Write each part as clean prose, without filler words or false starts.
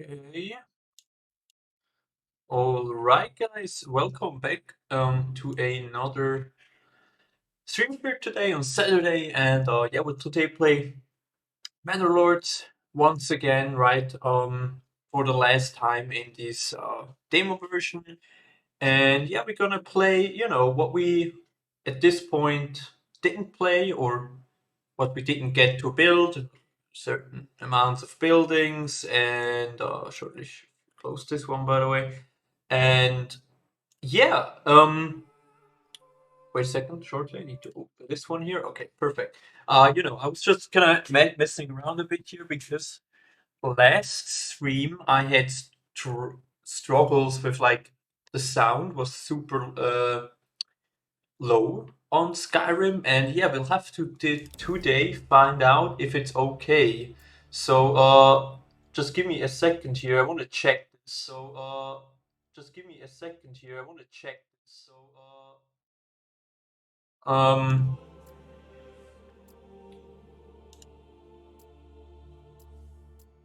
Okay. All right, guys. Welcome back to another stream here today on Saturday, and yeah, we'll today play Manor Lords once again, right? For the last time in this demo version, and yeah, we're gonna play. What we at this point didn't play or what we didn't get to build, certain amounts of buildings, and shortly close this one by the way. And yeah, wait a second, shortly. I need to open this one here. Okay, perfect. I was just kind of messing around a bit here because last stream I had struggles with like the sound was super low on Skyrim, and yeah, we'll have to today find out if it's okay. So just give me a second here. I want to check this. So just give me a second here. I want to check this. So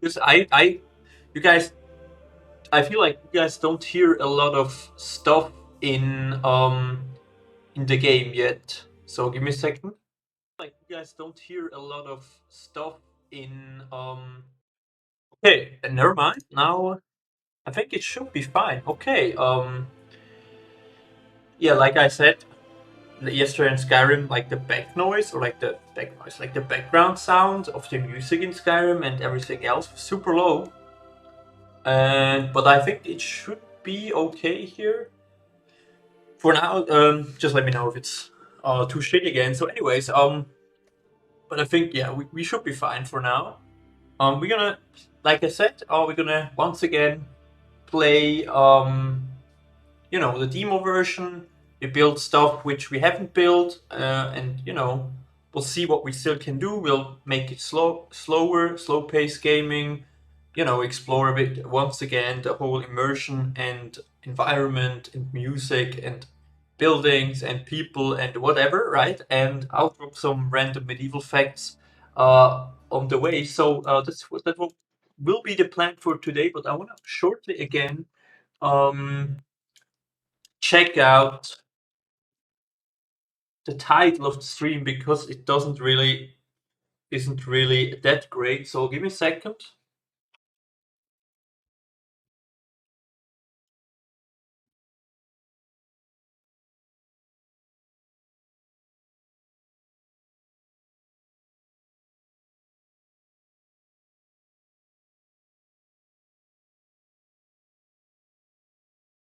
because you guys, I feel like you guys don't hear a lot of stuff in the game yet. So give me a second. Like you guys don't hear a lot of stuff in Okay, never mind. Now I think it should be fine. Okay. Yeah, like I said yesterday in Skyrim, like the back noise or like the back noise, like the background sound of the music in Skyrim and everything else was super low. And but I think it should be okay here. For now, just let me know if it's too shitty again. So anyways, but I think yeah, we should be fine for now. We're gonna, like I said, we're gonna once again play the demo version. We build stuff which we haven't built, and we'll see what we still can do. We'll make it slow pace gaming. Explore a bit once again the whole immersion and environment and music and buildings and people and whatever, right? And I'll drop some random medieval facts on the way. So that will be the plan for today. But I want to shortly again um, check out the title of the stream because it doesn't really isn't really that great. So give me a second.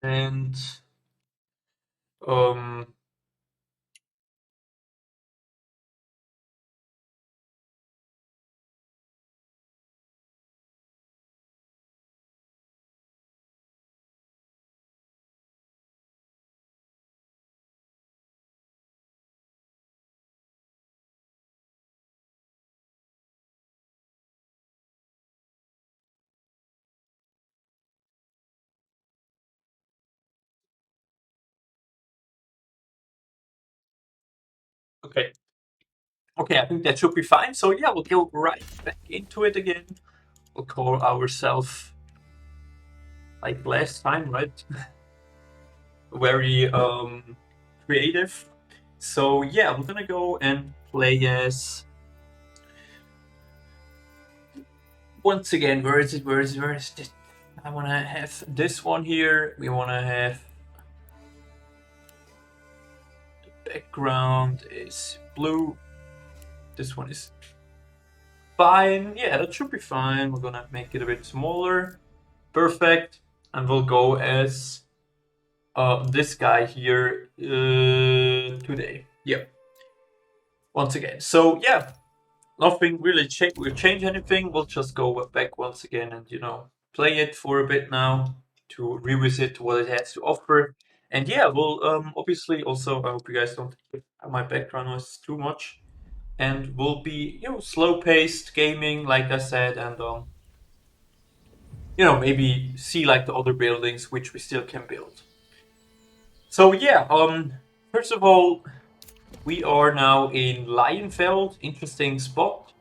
And um okay. Okay, I think that should be fine. So yeah, we'll go right back into it again. We'll call ourselves like last time, right? Very creative. So yeah, we're gonna go and play as once again. Where is it? Where is it? I wanna have this one here. We wanna have the background is blue. This one is fine. Yeah, that should be fine. We're gonna make it a bit smaller. Perfect. And we'll go as this guy here today. Yep. Once again. So yeah, nothing really will change anything. We'll just go back once again and play it for a bit now to revisit what it has to offer. And yeah, we'll obviously also I hope you guys don't hear my background noise too much. And we'll be slow paced gaming like I said, and maybe see like the other buildings which we still can build. So yeah, first of all, we are now in Lionfeld, interesting spot.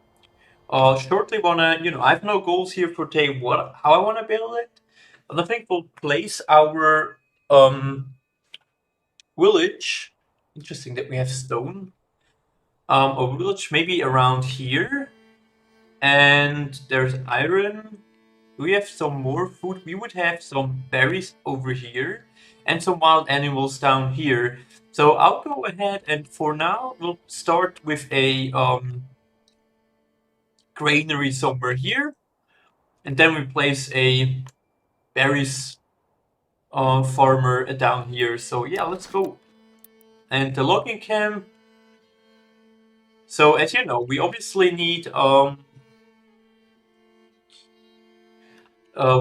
Shortly wanna, I have no goals here for day one, how I wanna build it. And I think we'll place our village. Interesting that we have stone. A village maybe around here. And there's iron. Do we have some more food? We would have some berries over here and some wild animals down here. So I'll go ahead and for now we'll start with a granary somewhere here, and then we place a berries farmer down here. So yeah, let's go. And the logging camp. So as you know, we obviously need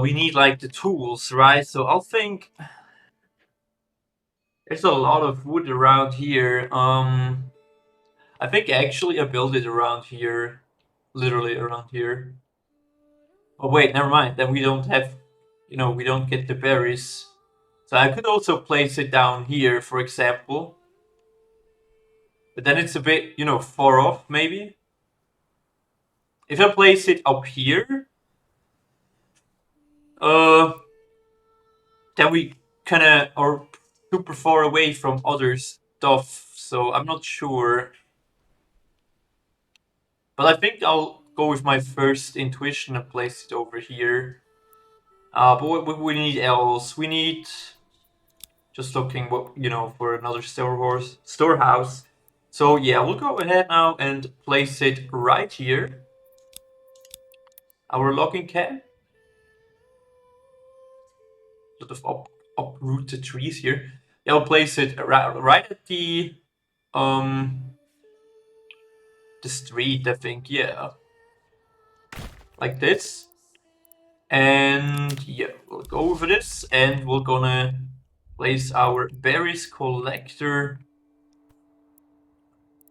we need like the tools, right? So I'll think there's a lot of wood around here. I think actually I built it around here, literally around here. Oh wait, never mind. Then we don't have, we don't get the berries. So I could also place it down here, for example. But then it's a bit, far off maybe. If I place it up here, uh, then we kind of are super far away from other stuff. So I'm not sure. But I think I'll go with my first intuition and place it over here. But what we need else? We need just looking for another storehouse. So yeah, we'll go ahead now and place it right here. Our logging camp. Sort of uprooted trees here. Yeah, I'll place it right at the street. I think yeah, like this. And yeah, we'll go over this, and we're gonna place our berries collector.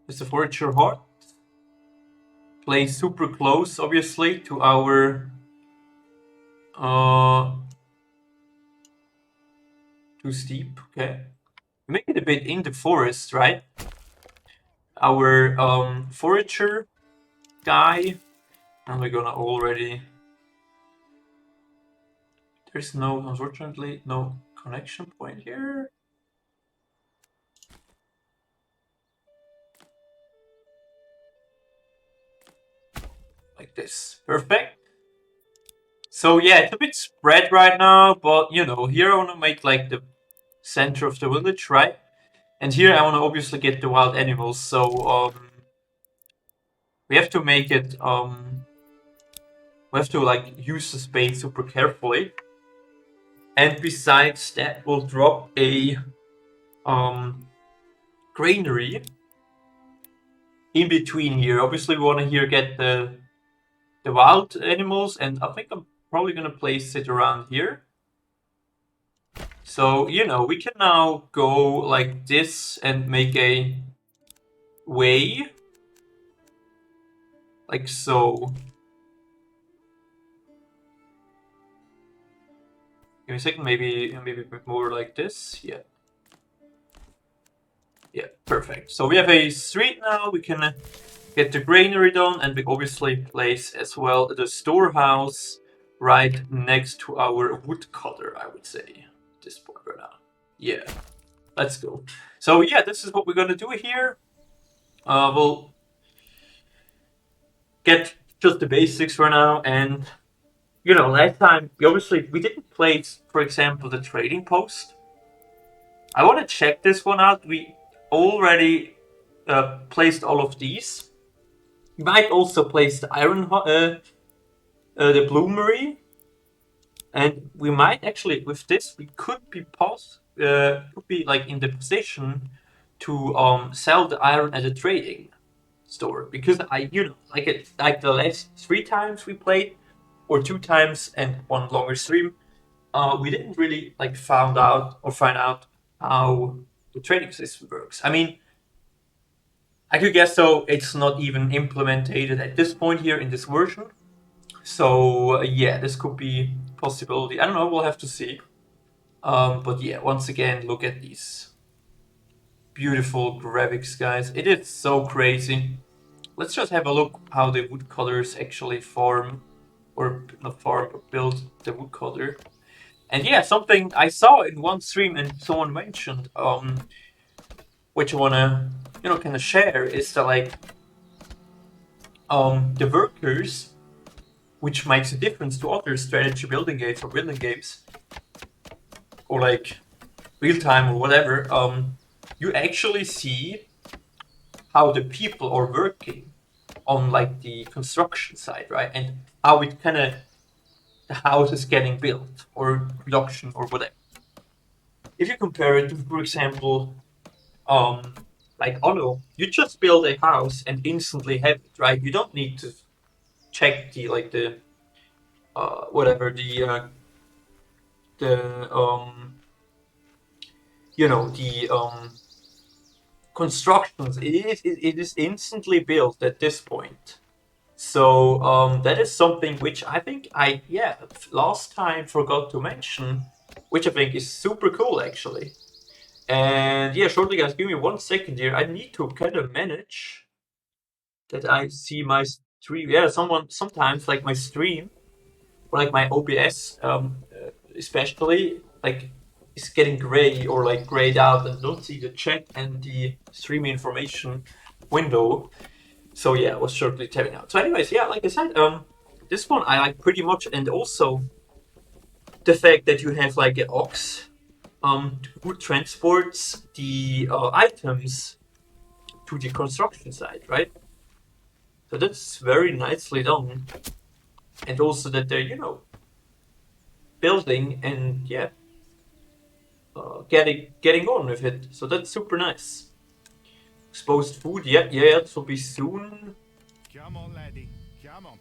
It's a forager hut. Place super close, obviously, to our too steep. Okay, we make it a bit in the forest, right? Our forager guy, and we're gonna already. There's unfortunately, no connection point here. Like this. Perfect. So yeah, it's a bit spread right now, but here I want to make like the center of the village, right? And here I want to obviously get the wild animals, so we have to make it we have to like use the space super carefully. And besides that, we'll drop a granary in between here. Obviously, we want to here get the wild animals, and I think I'm probably gonna place it around here. So we can now go like this and make a way, like so. Give me a second, maybe a bit more like this. Yeah. Yeah, perfect. So we have a street now. We can get the granary done, and we obviously place as well the storehouse right next to our woodcutter, I would say, at this point right now. Yeah, let's go. So yeah, this is what we're gonna do here. We'll get just the basics for now, and last time we didn't place, for example, the trading post. I want to check this one out. We already placed all of these. We might also place the the bloomery, and we might actually with this we could be like in the position to sell the iron at a trading store, because like the last 3 times we played, or 2 times and one longer stream, we didn't really like find out how the trading system works. I mean, I could guess so it's not even implemented at this point here in this version. So yeah, this could be a possibility. I don't know, we'll have to see. But yeah, once again, look at these beautiful graphics, guys. It is so crazy. let's just have a look how the woodcutters actually farm, or not farm, but build the woodcutter. And yeah, something I saw in one stream and someone mentioned, which I wanna, kind of share, is that like, the workers, which makes a difference to other strategy building games or building games, or like real time or whatever. You actually see how the people are working on like the construction side, right? And how it kind of the house is getting built or production or whatever. If you compare it to, for example, like Ono, you just build a house and instantly have it, right? You don't need to check the whatever the the constructions. It is instantly built at this point. So that is something which I think last time forgot to mention, which I think is super cool actually. And yeah, shortly guys, give me 1 second here. I need to kind of manage that I see my stream. Yeah, sometimes like my stream or like my OBS, especially like is getting gray or like grayed out and don't see the chat and the stream information window. So yeah, I was shortly tapping out. So anyways, yeah, like I said, this one I like pretty much, and also the fact that you have like an ox, who transports the items to the construction site, right? So that's very nicely done, and also that they're building and yeah, getting on with it. So that's super nice. Exposed food, yeah, it will be soon. Come on, laddie. Come on.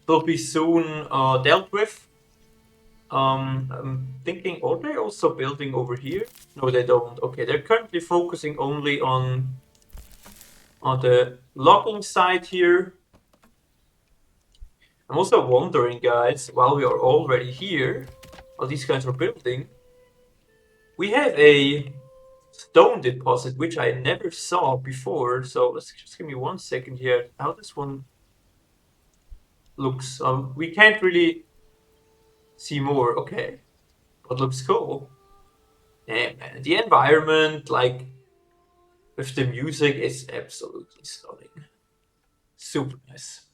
Will be soon dealt with. I'm thinking, are they also building over here? No, they don't. Okay, they're currently focusing only on the logging side here. I'm also wondering, guys, while we are already here, while these guys are building, we have a stone deposit, which I never saw before. So let's just give me 1 second here. How this one looks. We can't really see more. Okay, but looks cool. Yeah, man. The environment, like with the music, is absolutely stunning. Super nice.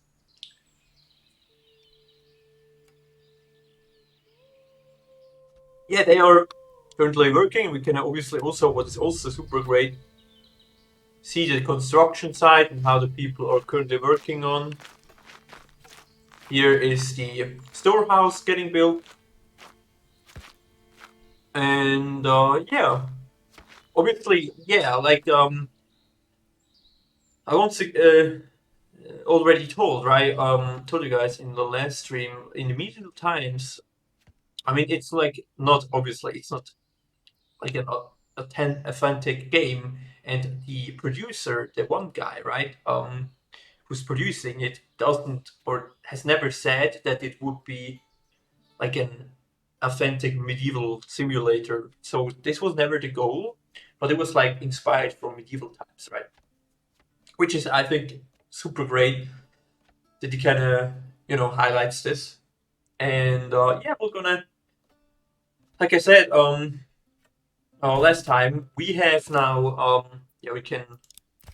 Yeah, they are currently working. We can obviously also, what is also super great, see the construction site and how the people are currently working on. Here is the storehouse getting built. And yeah, obviously, yeah, like I once already told, right? Told you guys in the last stream, in the medieval times, I mean, it's like not obviously, it's not like an authentic game, and the producer, the one guy, right, who's producing it, doesn't or has never said that it would be like an authentic medieval simulator. So this was never the goal, but it was like inspired from medieval times, right? Which is, I think, super great that he kind of highlights this. And yeah, we're gonna, like I said, last time we have now, yeah, we can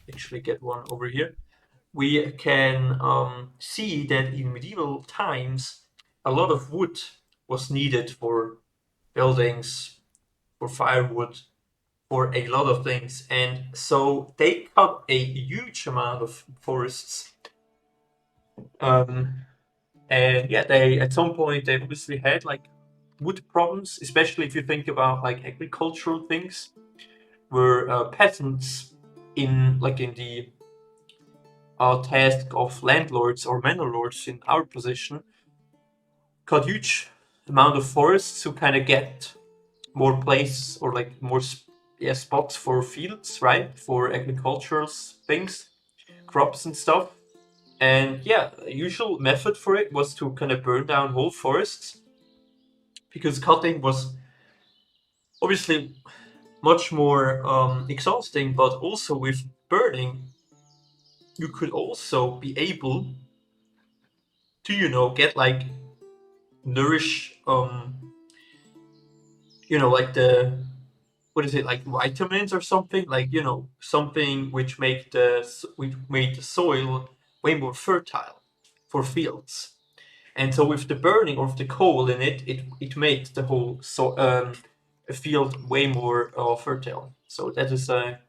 actually get one over here. We can see that in medieval times, a lot of wood was needed for buildings, for firewood, for a lot of things. And so they cut a huge amount of forests. Um, and yeah, they at some point they obviously had like wood problems, especially if you think about like agricultural things, where peasants in the task of landlords or manor lords in our position cut huge amount of forests to kind of get more place or like more spots for fields, right, for agricultural things, crops and stuff. And yeah, a usual method for it was to kind of burn down whole forests, because cutting was obviously much more exhausting, but also with burning, you could also be able to, get like nourish, like the what is it, like vitamins or something, like something which made the soil way more fertile for fields. And so with the burning of the coal in it, it made the whole field way more fertile. So that is a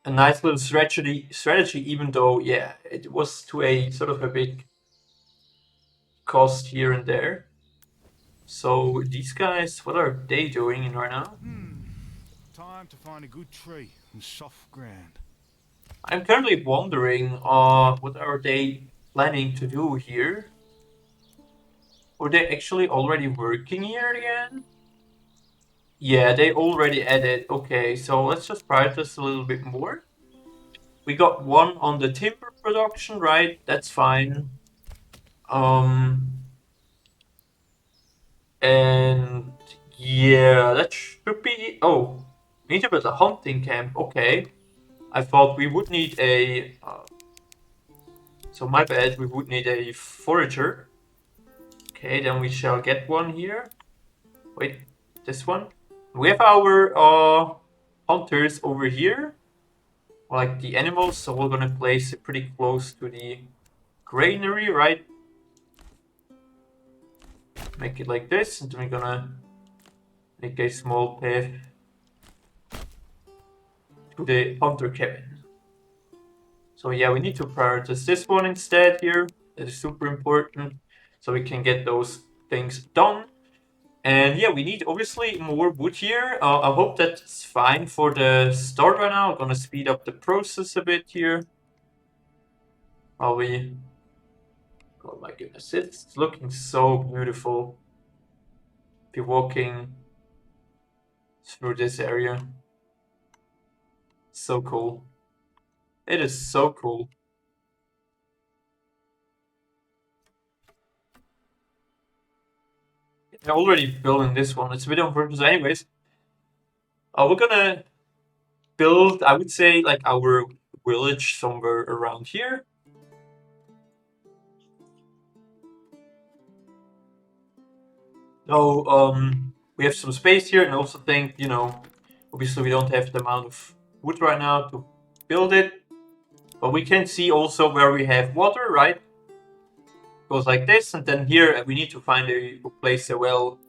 nice little strategy, even though, yeah, it was to a sort of a big cost here and there. So these guys, what are they doing right now? Time to find a good tree and soft ground. I'm currently wondering, what are they planning to do here? Were they actually already working here again? Yeah, they already added. Okay, so let's just prioritize a little bit more. We got one on the timber production, right? That's fine. Um, and yeah, that should be. Oh, we need to build a hunting camp. Okay, I thought we would need a. So my bad. We would need a forager. Okay, then we shall get one here. Wait, this one. We have our hunters over here, like the animals. So we're gonna place it pretty close to the granary, right? Make it like this, and then we're gonna make a small path to the hunter cabin. So yeah, we need to prioritize this one instead here. That is super important, so we can get those things done. And yeah, we need obviously more wood here. I hope that's fine for the start right now. I'm gonna speed up the process a bit here. While we... Oh my goodness, it's looking so beautiful. Be walking through this area. So cool. It is so cool. I'm already building this one. It's a bit on purpose anyways. We're gonna build, I would say, like our village somewhere around here. So, we have some space here, and I also think, obviously we don't have the amount of wood right now to build it. But we can see also where we have water, right? Goes like this, and then here we need to find a place a well.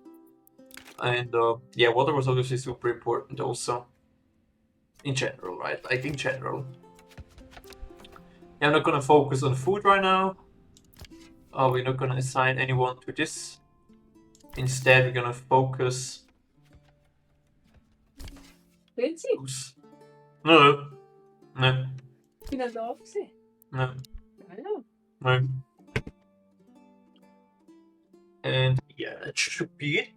And yeah, water was obviously super important also. In general, right? Like in general. Yeah, I'm not gonna focus on food right now. We're not gonna assign anyone to this. Instead, we're gonna focus. Weet je? No, no, Ik ben dat afgezet. no, Ja, ja. no. And yeah, that should be it.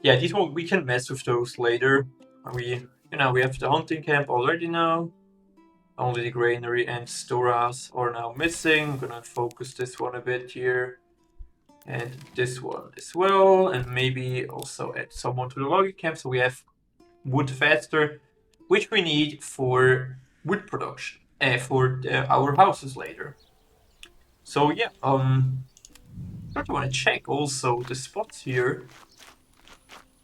Yeah, these one we can mess with those later. We have the hunting camp already now. Only the granary and storehouse are now missing. I'm gonna focus this one a bit here. And this one as well. And maybe also add someone to the logging camp so we have wood faster, which we need for wood production, for our houses later. So yeah, I want to check also the spots here.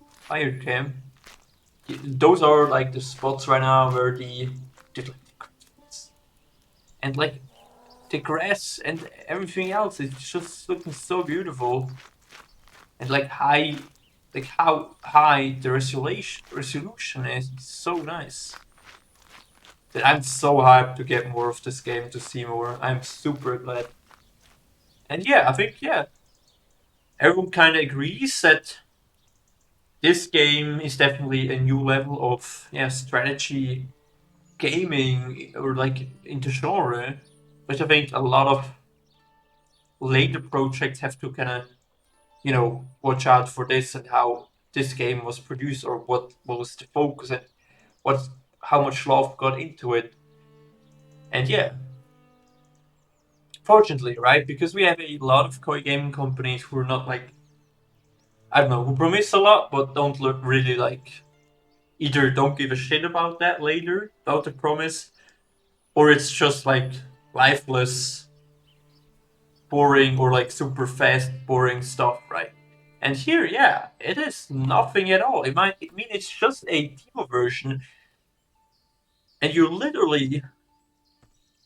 Fire camp. Those are like the spots right now where and like the grass and everything else is just looking so beautiful, and like how high the resolution is. It's so nice. That I'm so hyped to get more of this game, to see more. I'm super glad. And yeah, I think everyone kind of agrees that this game is definitely a new level of strategy gaming, or like into genre, which I think a lot of later projects have to kind of watch out for this, and how this game was produced, or what was the focus, and how much love got into it. And yeah, fortunately, right, because we have a lot of gaming companies who are not like, I don't know, who promise a lot but don't look really like either don't give a shit about that later, about the promise, or it's just like lifeless, boring, or like super fast, boring stuff, right? And here, yeah, it is nothing at all. I mean, it's just a demo version, and you literally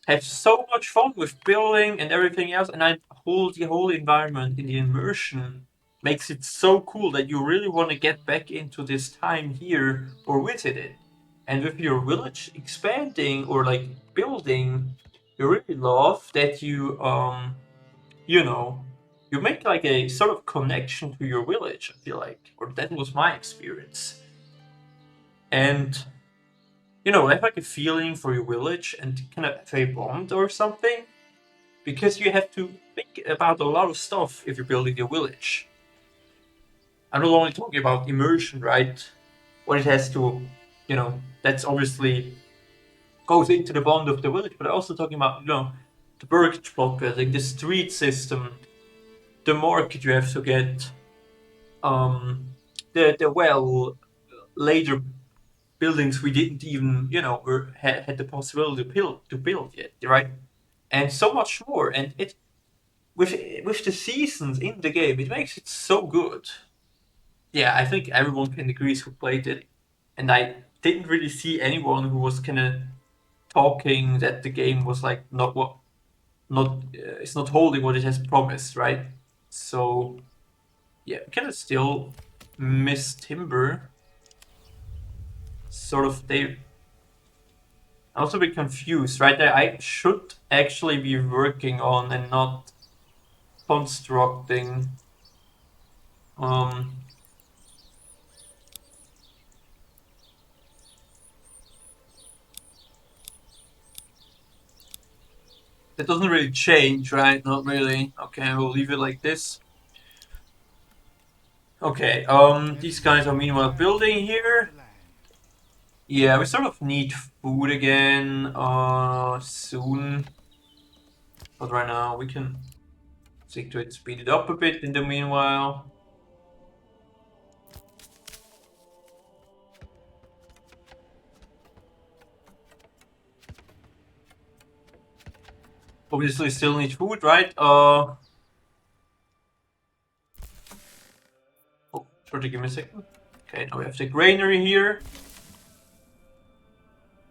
have so much fun with building and everything else. And the whole environment in the immersion makes it so cool that you really want to get back into this time here or visit it. And with your village expanding or like building, you really love that you know, you make like a sort of connection to your village, I feel like. Or that was my experience. And I have like a feeling for your village and kind of have a bond or something. Because you have to think about a lot of stuff if you're building a village. I'm not only talking about immersion, right? What it has to, that's obviously goes into the bond of the village, but I'm also talking about, the burg block building, the street system, the market you have to get, the well later buildings we didn't even, had the possibility to build yet, right? And so much more. And it with the seasons in the game, it makes it so good. Yeah, I think everyone can agree who played it, and I didn't really see anyone who was kind of talking that the game was like it's not holding what it has promised, right? So yeah, kind of still miss Timber. Sort of they. I'm also a bit confused, right? That I should actually be working on and not constructing. Um, That doesn't really change, right? Not really. Okay, we'll leave it like this. Okay, these guys are meanwhile building here. Yeah, we sort of need food again, soon. But right now we can stick to it, speed it up a bit in the meanwhile. Obviously still need food, right? Oh, sure, give me a second. Okay, now we have the granary here.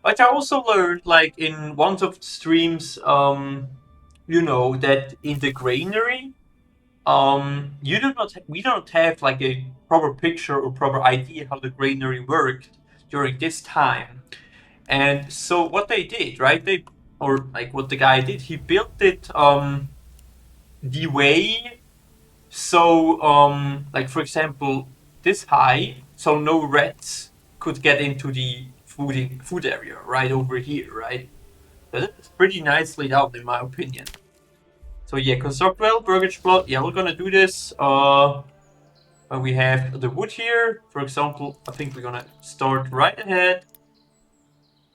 But I also learned, like, in one of the streams, that in the granary, we don't have like a proper picture or proper idea how the granary worked during this time. And so what they did, right? Or like what the guy did, he built it the way so like for example this high, so no rats could get into the food area right over here, right? That's pretty nicely done in my opinion. So yeah, construct well, burgage plot. Yeah, we're gonna do this. When we have the wood here, for example, I think we're gonna start right ahead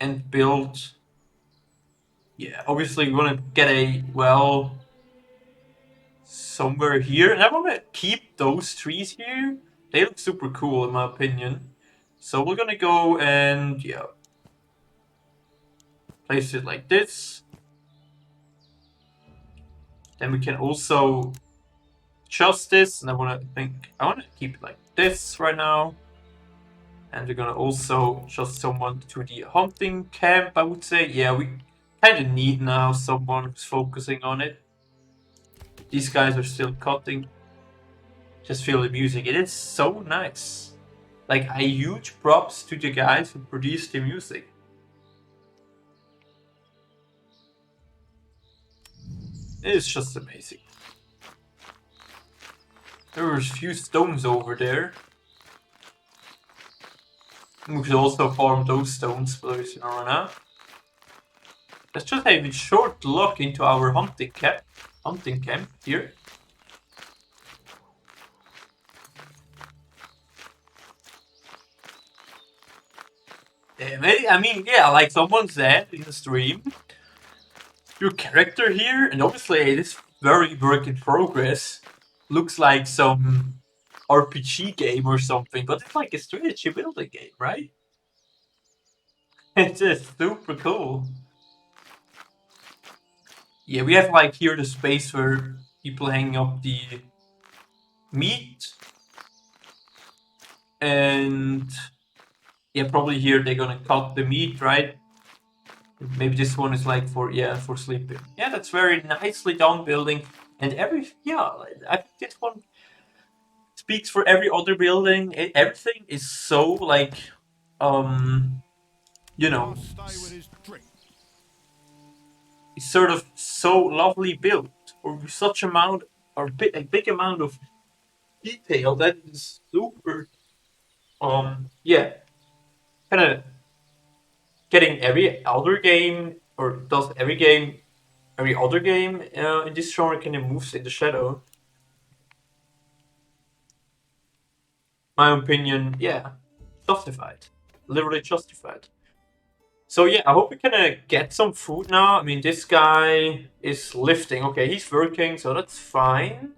and build. Yeah, obviously we wanna get a well somewhere here, and I wanna keep those trees here. They look super cool in my opinion. So we're gonna go and place it like this. Then we can also adjust this, and I wanna keep it like this right now. And we're gonna also just someone to the hunting camp, I would say. Yeah, we kind of need now someone who's focusing on it. These guys are still cutting. Just feel the music. It is so nice. Like, a huge props to the guys who produced the music. It is just amazing. There were a few stones over there. We could also farm those stones, believe it or not. Let's just have a short look into our hunting camp here. I mean, yeah, like someone said in the stream, your character here, and obviously this very work in progress, looks like some RPG game or something, but it's like a strategy building game, right? It's just super cool. Yeah, we have like here the space where people hang up the meat, and yeah, probably here they're gonna cut the meat, right? Maybe this one is like for for sleeping. Yeah, that's very nicely done building, and I think this one speaks for every other building. Everything is so like you know, Must stay with his drink. it's sort of so lovely built, or with such amount or a big amount of detail that is super yeah, kind of getting every other game, or does every other game in this genre kind of moves in the shadow. My opinion, yeah, justified, literally justified. So yeah, I hope we can get some food now. I mean, this guy is lifting. Okay, he's working, so that's fine.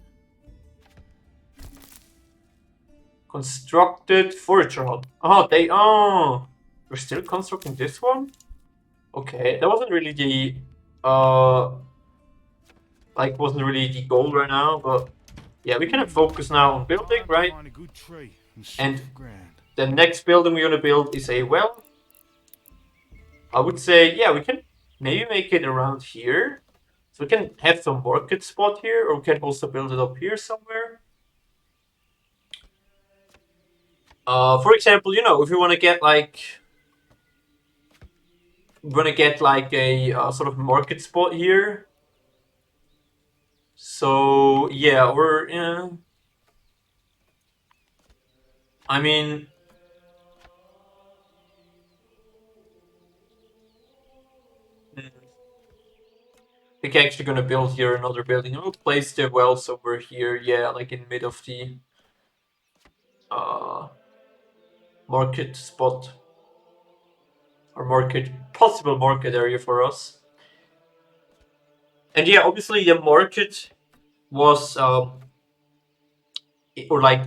Constructed forager hut. We're still constructing this one. Okay, that wasn't really the wasn't really the goal right now, but yeah, we can focus now on building, Time to right? find a good tree and And soft ground. the next building we're gonna build is a well. I would say, yeah, we can maybe make it around here. So we can have some market spot here, or we can also build it up here somewhere. For example, if you want to get a sort of market spot here. So yeah, I mean, we're actually gonna build here another building. We'll place the well somewhere here. Yeah, like in mid of the uh market spot, or possible market area for us. And yeah, obviously the market was or like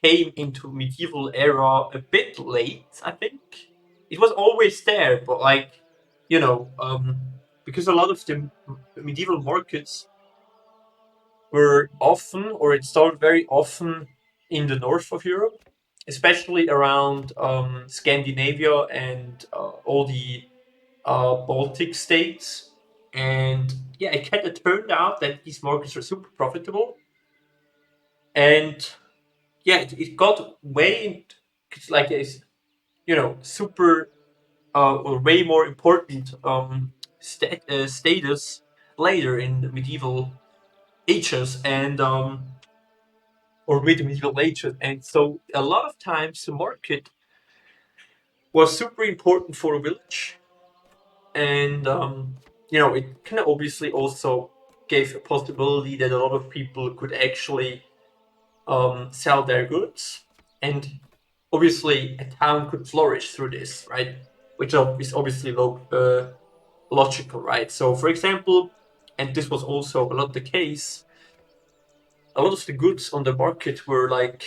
came into medieval era a bit late, I think. It was always there, but because a lot of the medieval markets were often, or it started very often in the north of Europe, especially around Scandinavia and all the Baltic states. And yeah, it kind of turned out that these markets were super profitable. And yeah, it got way, it's like a super or way more important status later in the medieval ages, and or medieval ages. And so a lot of times the market was super important for a village, and it kind of obviously also gave a possibility that a lot of people could actually sell their goods, and obviously a town could flourish through this, right? Which is obviously logical, right? So, for example, and this was also a lot the case, a lot of the goods on the market were like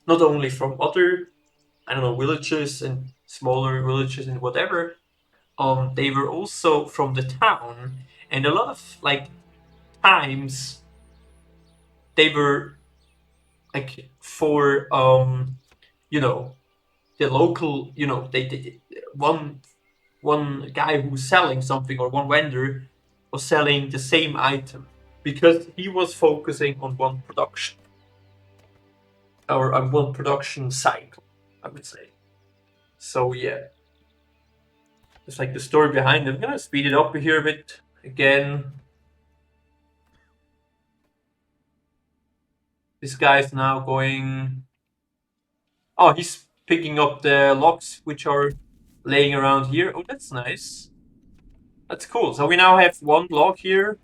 not only from other, I don't know, villages and smaller villages and whatever, they were also from the town, and a lot of like times they were like for you know the local, they one guy who's selling something, or one vendor was selling the same item because he was focusing on one production, or on one production cycle, I would say. So yeah, it's like the story behind it. I'm gonna speed it up here a bit again. This guy's now going. Oh, he's picking up the logs which are laying around here. Oh, that's nice. That's cool. So we now have one log here,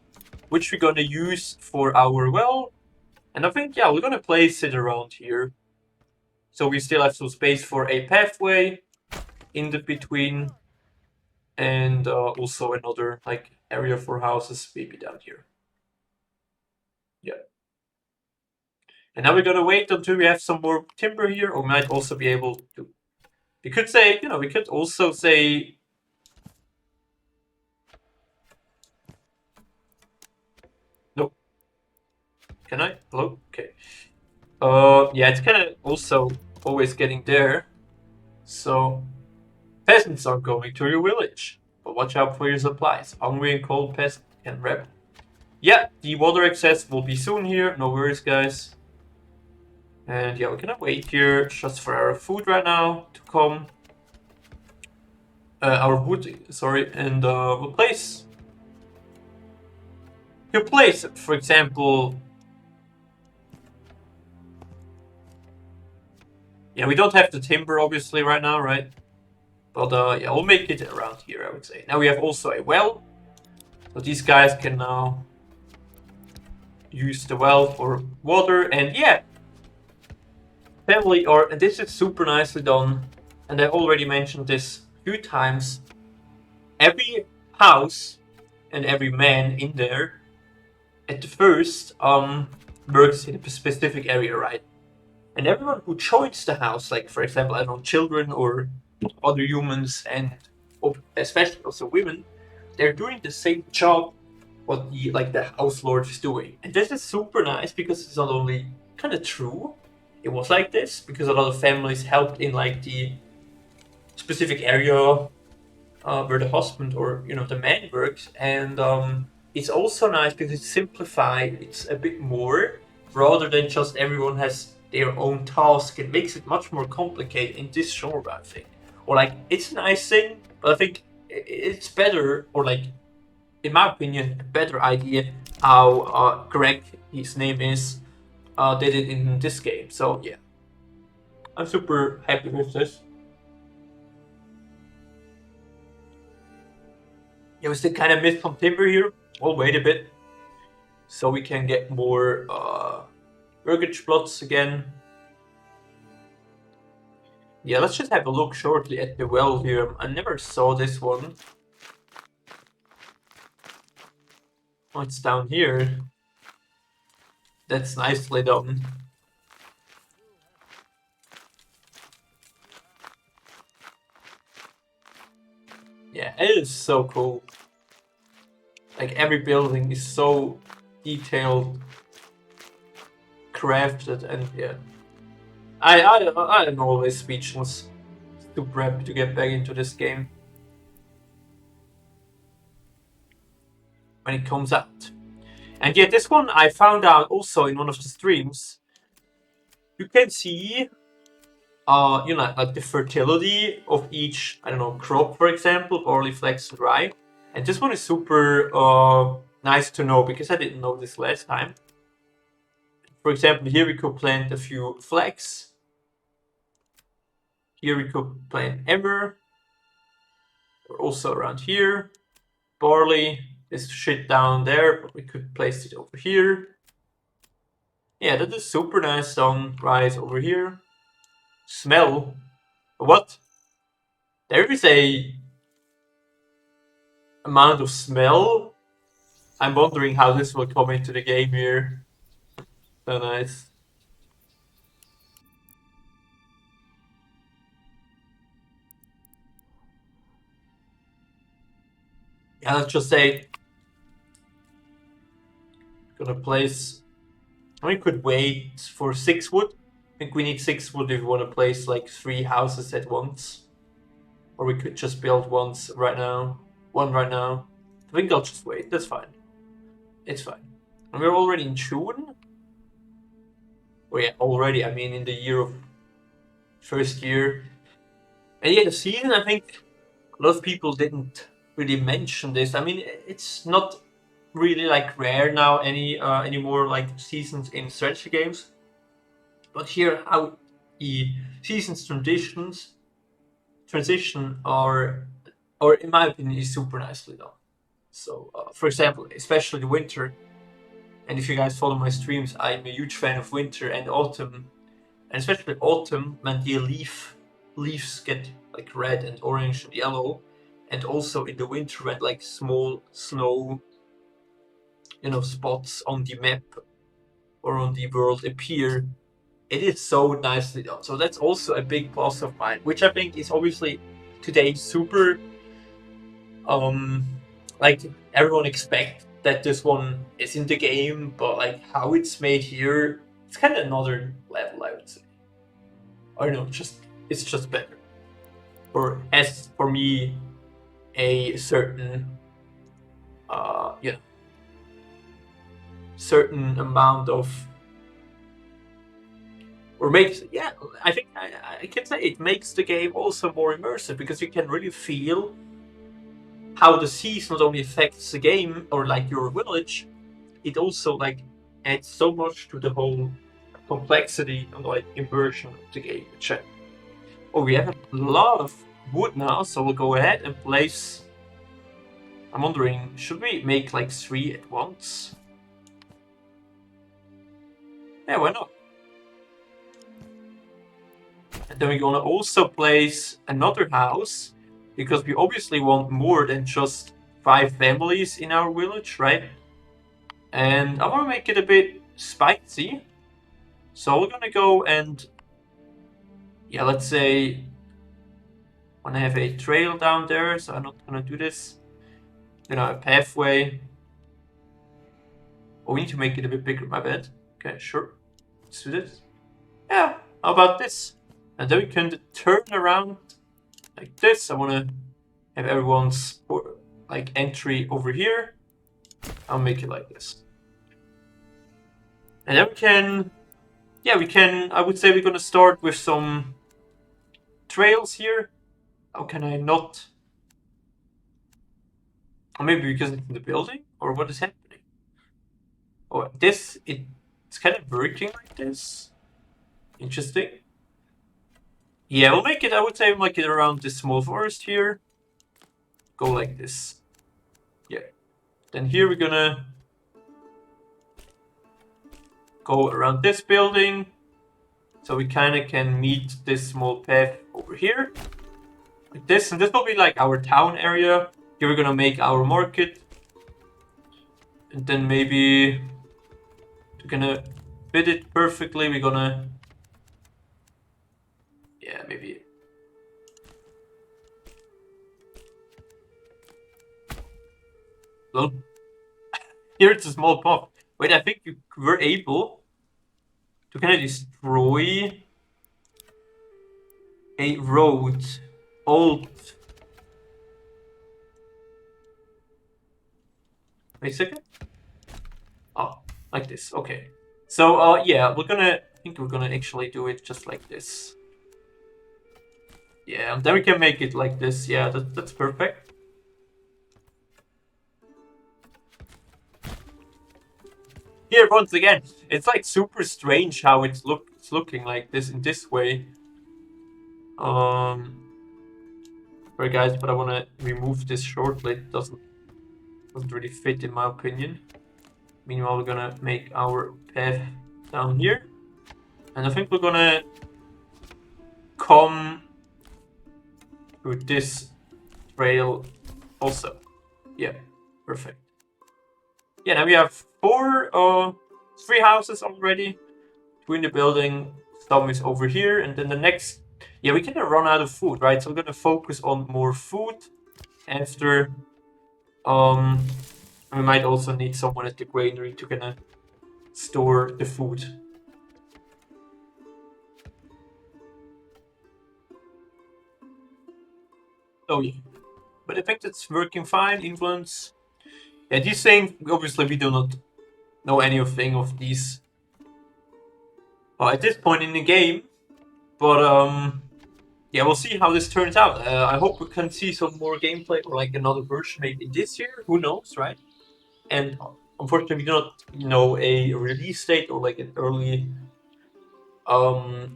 which we're gonna use for our well. And I think, yeah, we're gonna place it around here. So we still have some space for a pathway in the between, and also another like area for houses maybe down here. Yeah. And now we're gonna wait until we have some more timber here, or might also be able to. We could say, we could also say Can I? Hello? Okay. Yeah, it's kind of also always getting there. So, peasants are going to your village. But watch out for your supplies. Hungry and cold peasant can rebel. Yeah, the water access will be soon here. No worries, guys. And yeah, we're gonna wait here just for our food right now to come. Our wood, sorry, and we'll place. You place, for example. Yeah, we don't have the timber obviously right now, right? But yeah, we'll make it around here, I would say. Now we have also a well, so these guys can now use the well for water. And yeah, family and this is super nicely done. And I already mentioned this a few times. Every house and every man in there at the first works in a specific area, right? And everyone who joins the house, like for example, I don't know, children or other humans, and especially also women, they're doing the same job what the house lord is doing. And this is super nice because it's not only kind of true, it was like this because a lot of families helped in like the specific area where the husband or the man works, and it's also nice because it's simplified. It's a bit more rather than just everyone has their own task. It makes it much more complicated in this genre, I think. Or like it's a nice thing, but I think it's better, or like in my opinion, a better idea how Greg, his name is, did it in this game. So yeah, I'm super happy with this. Yeah, we still kind of missed some timber here. We'll wait a bit so we can get more mortgage plots again. Yeah, let's just have a look shortly at the well here. I never saw this one. Oh, it's down here. That's nicely done. Yeah, it is so cool. Like every building is so detailed, crafted, and yeah. I'm always speechless. Super happy to get back into this game when it comes out. And yeah, this one I found out also in one of the streams. You can see, like the fertility of each, I don't know, crop, for example, barley, flax, and rye. And this one is super nice to know because I didn't know this last time. For example, here we could plant a few flax. Here we could plant emmer. Also around here. Barley, this shit down there, but we could place it over here. Yeah, that is super nice done. Rice over here. Smell. What? There is a amount of smell. I'm wondering how this will come into the game here. So nice. Yeah, let's just say gonna place. We could wait for 6 wood. I think we need 6 wood if we want to place like 3 houses at once. Or we could just build one right now. I think I'll just wait. That's fine. It's fine. And we're already in June. Oh yeah, already. I mean, in the year of first year. And yeah, the season. I think a lot of people didn't really mention this. I mean, it's not really like rare now anymore like seasons in strategy games. But here, how the seasons transition are, or in my opinion, is super nicely done. So, for example, especially the winter, and if you guys follow my streams, I'm a huge fan of winter and autumn, and especially autumn when the leaves get like red and orange and yellow, and also in the winter when like small snow, spots on the map or on the world appear. It is so nicely done. So that's also a big plus of mine, which I think is obviously today super like everyone expects that this one is in the game, but like how it's made here, it's kind of another level, I would say. I don't know, it's just better. Or as for me, a certain certain amount of, or makes, yeah, I think I can say it makes the game also more immersive, because you can really feel how the seas not only affects the game or like your village, it also like adds so much to the whole complexity and like immersion of the game. Oh, we have a lot of wood now, so we'll go ahead and place. I'm wondering, should we make like 3 at once? Yeah, why not? And then we're gonna also place another house, because we obviously want more than just 5 families in our village, right? And I want to make it a bit spicy, so we're gonna go and, yeah, let's say, I want to have a trail down there, so I'm not gonna do this. A pathway. Oh, we need to make it a bit bigger, my bad. Okay, sure. Let's do this. Yeah, how about this? And then we can turn around like this. I want to have everyone's like entry over here. I'll make it like this. And then we can, yeah, I would say we're going to start with some trails here. How can I not? Or maybe because it's in the building? Or what is happening? Oh, it's kind of working like this. Interesting. Yeah, we'll make it, I would say, make it around this small forest here. Go like this. Yeah. Then here we're gonna go around this building. So we kind of can meet this small path over here. Like this. And this will be like our town area. Here we're gonna make our market. And then maybe to kind of fit it perfectly, we're gonna, yeah, maybe. Well, here it's a small path. Wait, I think you were able to kind of destroy a road. Old. Wait a second. Oh, like this. Okay. So, yeah, I think we're gonna actually do it just like this. Yeah, and then we can make it like this. Yeah, that's perfect. Here, once again, it's like super strange how it's looking like this in this way. Sorry guys, but I want to remove this shortly. It doesn't really fit in my opinion. Meanwhile, we're gonna make our path down here, and I think we're gonna come to this trail also. Yeah, perfect. Yeah, now we have 3 houses already. 2 in the building, some is over here, and then the next. Yeah, we kind of run out of food, right? So we're gonna focus on more food after. We might also need someone at the granary to kind of store the food. Oh yeah, but I think that's working fine. Influence. Yeah, these things, obviously we do not know anything of these at this point in the game, but yeah, we'll see how this turns out. I hope we can see some more gameplay or like another version maybe this year. Who knows, right? And unfortunately, we do not know a release date or like an early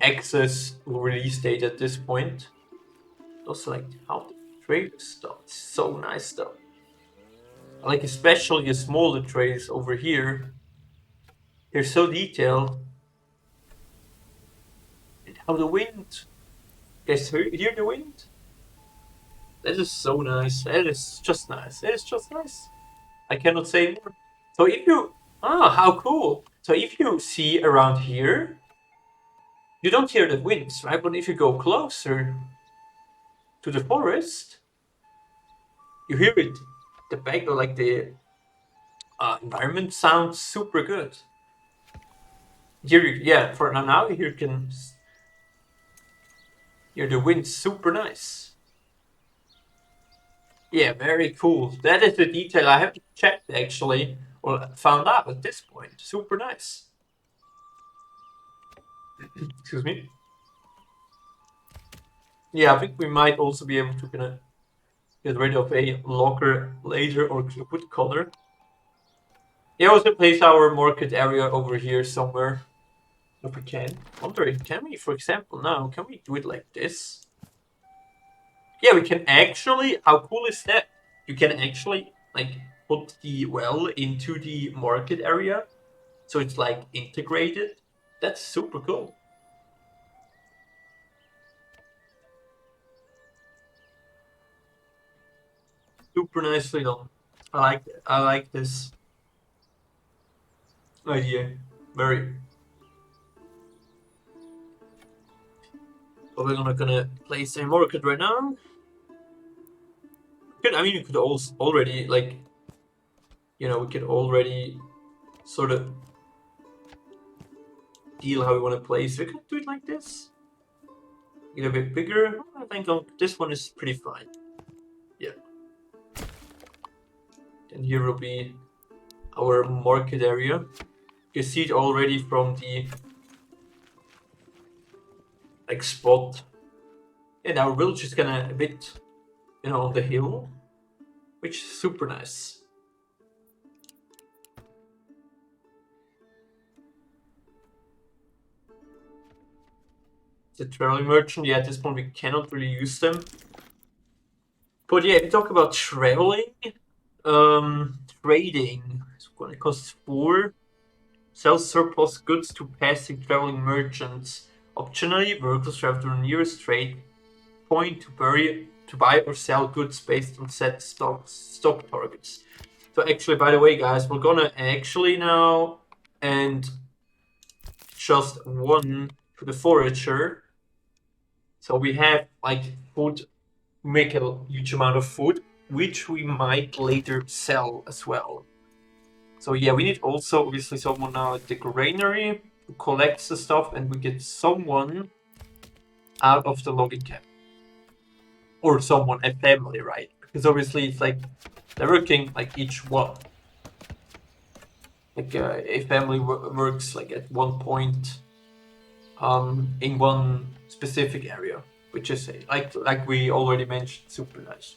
access release date at this point. Also, like how the trailer stuff, it's so nice stuff. I like especially the smaller trailers over here. They're so detailed. And how the wind. You guys hear the wind? That is so nice. That is just nice. It is just nice. I cannot say more. So if you... how cool. So if you see around here, you don't hear the winds, right? But if you go closer to the forest, you hear it. The back, or like the Environment sounds super good. Here, yeah, for now here you can hear the wind super nice. Yeah, very cool. That is the detail I haven't checked actually, or found out at this point. Super nice. Excuse me. Yeah, I think we might also be able to kinda get rid of a locker later or wood color. Yeah, also place our market area over here somewhere. If we can. Wondering, can we, for example, now, can we do it like this? Yeah, we can actually, how cool is that? You can actually, like, put the well into the market area. So it's, like, integrated. That's super cool. Super nicely done. I like this idea. Very. But we're gonna place a market right now. I mean, you could also already, like, we could already sort of deal how we want to place. We could do it like this. Get a bit bigger. I think this one is pretty fine. Yeah. And here will be our market area. You see it already from the like spot. And our village is gonna a bit, on the hill, which is super nice. The traveling merchant, yeah, at this point we cannot really use them. But yeah, if you talk about traveling, trading, it's gonna cost 4. Sells surplus goods to passing traveling merchants. Optionally, workers travel to the nearest trade point to buy or sell goods based on set stock targets. So actually, by the way, guys, we're gonna actually now and just 1 to the forager. So we have like food, make a huge amount of food, which we might later sell as well. So yeah, we need also obviously someone now at the granary who collects the stuff, and we get someone out of the logging camp. Or someone, a family, right? Because obviously it's like they're working like each one. Like a family works like at one point in one specific area, which is like we already mentioned, super nice.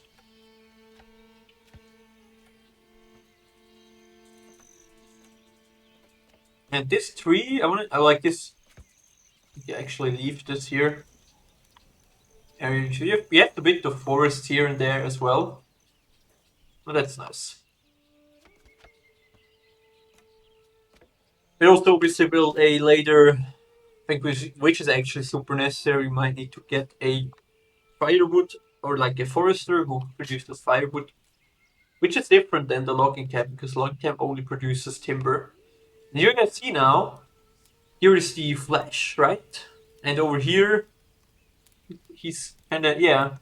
And this tree, I like this. You actually leave this here. And we have a bit of forest here and there as well. But that's nice. We also obviously build a later, I think which is actually super necessary. We might need to get a firewood or like a forester who produces firewood, which is different than the logging camp because logging camp only produces timber. And you can see now, here is the flesh, right? And over here, he's kind of, yeah,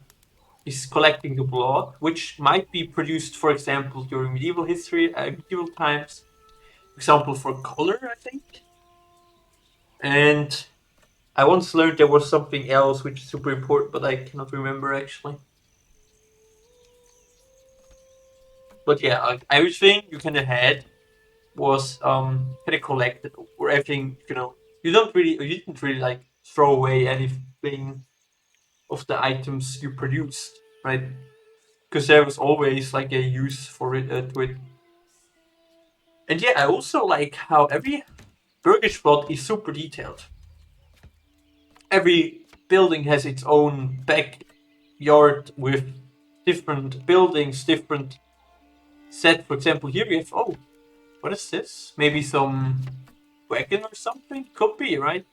he's collecting the blood, which might be produced, for example, during medieval history, medieval times. For example, for color, I think. And I once learned there was something else which is super important, but I cannot remember actually. But yeah, everything you kind of had was kind of collected, or everything, you didn't really like throw away anything of the items you produced, right? Because there was always like a use for it to it. And yeah, I also like how every burger spot is super detailed. Every building has its own backyard with different buildings, different set. For example, here we have, what is this? Maybe some wagon or something? Could be, right?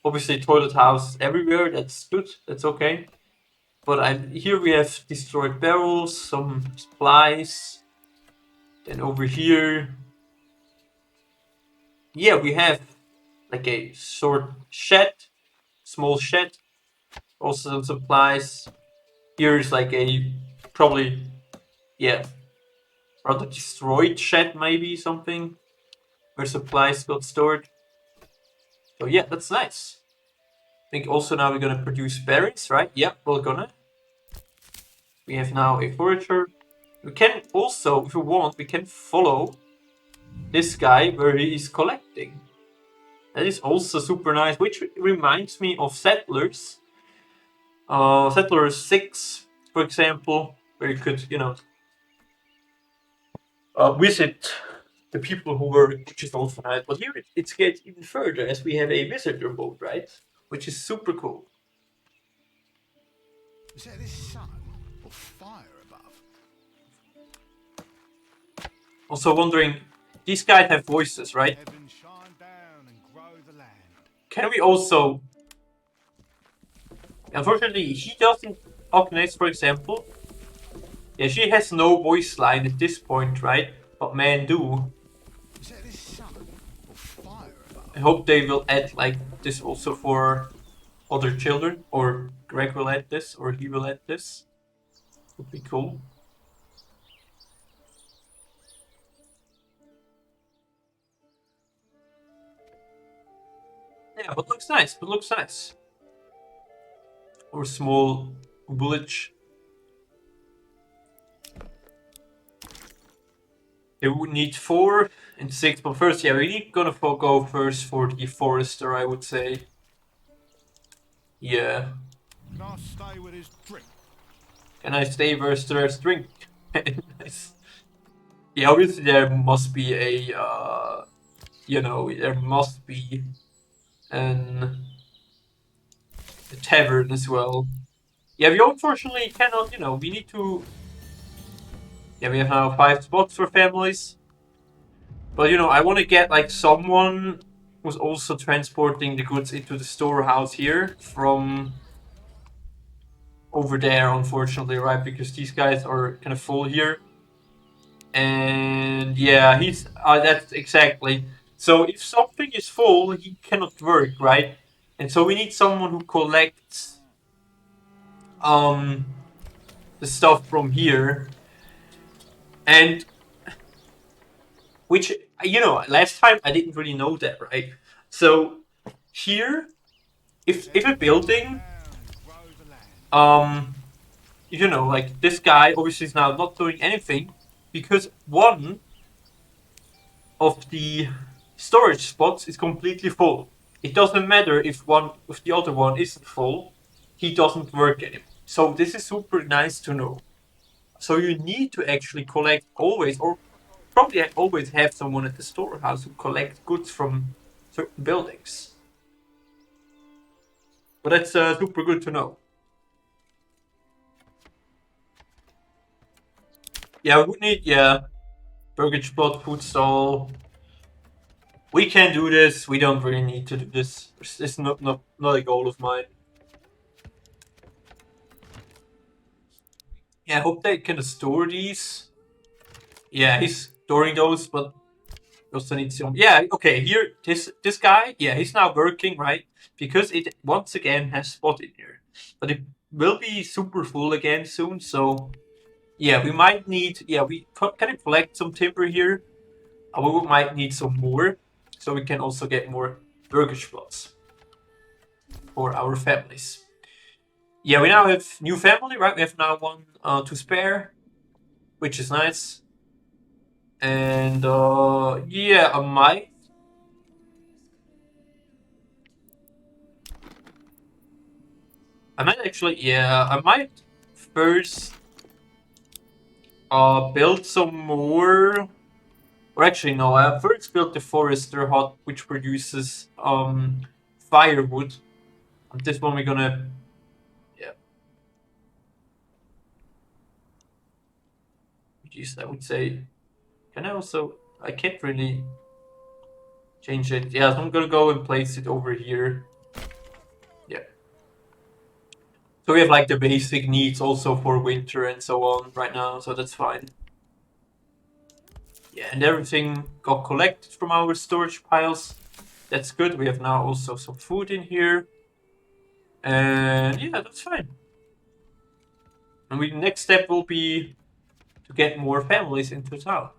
Obviously, toilet house everywhere. That's good. That's okay. But here we have destroyed barrels, some supplies. Then over here, yeah, we have like a short shed, small shed. Also some supplies. Here's like a probably, yeah, Or the destroyed shed, maybe something where supplies got stored. So yeah, that's nice. I think also now we're gonna produce berries, right? Yep, we're gonna. We have now a forager. We can also, if we want, we can follow this guy where he is collecting. That is also super nice, which reminds me of Settlers. Settlers 6, for example, where you could, visit the people who were, which is also nice. But here it gets even further as we have a visitor mode, right? Which is super cool. Is that this sun or fire above? Also wondering, these guys have voices, right? Heaven shine down and grow the land. Can we also... Unfortunately, he doesn't... Agnes, for example. Yeah, she has no voice line at this point, right? But men do. Is that this sun or fire above? I hope they will add like this also for other children, or Greg will add this, or he will add this. Would be cool. Yeah, but looks nice. But looks nice. Or small village. They would need 4 and 6, but first, yeah, we're gonna go first for the forester, I would say. Yeah. Can I stay with his drink? Can I stay where's there's drink? Nice. Yeah, obviously there must be a, there must be a tavern as well. Yeah, we unfortunately cannot, we need to... Yeah, we have now 5 spots for families. But, I want to get, like, someone who's also transporting the goods into the storehouse here from over there, unfortunately, right? Because these guys are kind of full here. And, yeah, he's... that's exactly... So, if something is full, he cannot work, right? And so we need someone who collects the stuff from here. And... Which, last time I didn't really know that, right? So, here, if a building, like this guy obviously is now not doing anything because one of the storage spots is completely full. It doesn't matter if the other one isn't full, he doesn't work anymore. So this is super nice to know. So you need to actually collect always, or probably always have someone at the storehouse who collects goods from certain buildings. But that's super good to know. Yeah, we would need, burger spot, food stall. We can do this. We don't really need to do this. It's not a goal of mine. Yeah, I hope they can store these. Yeah, he's storing those, but also needs some. Yeah, okay. Here, this guy. Yeah, he's now working, right? Because it once again has spot in here, but it will be super full again soon. So yeah, we might need. Yeah, we can collect some timber here. We might need some more, so we can also get more burger spots for our families. Yeah, we now have new family, right? We have now one to spare, which is nice. And yeah, I might actually, yeah, I might first build some more. Or actually, no, I first built the forester hut, which produces firewood. And this one we're gonna, yeah, reduce. I would say. Can I also? I can't really change it. Yeah, so I'm gonna go and place it over here. Yeah. So we have like the basic needs also for winter and so on right now, so that's fine. Yeah, and everything got collected from our storage piles. That's good. We have now also some food in here. And yeah, that's fine. And next step will be to get more families into town.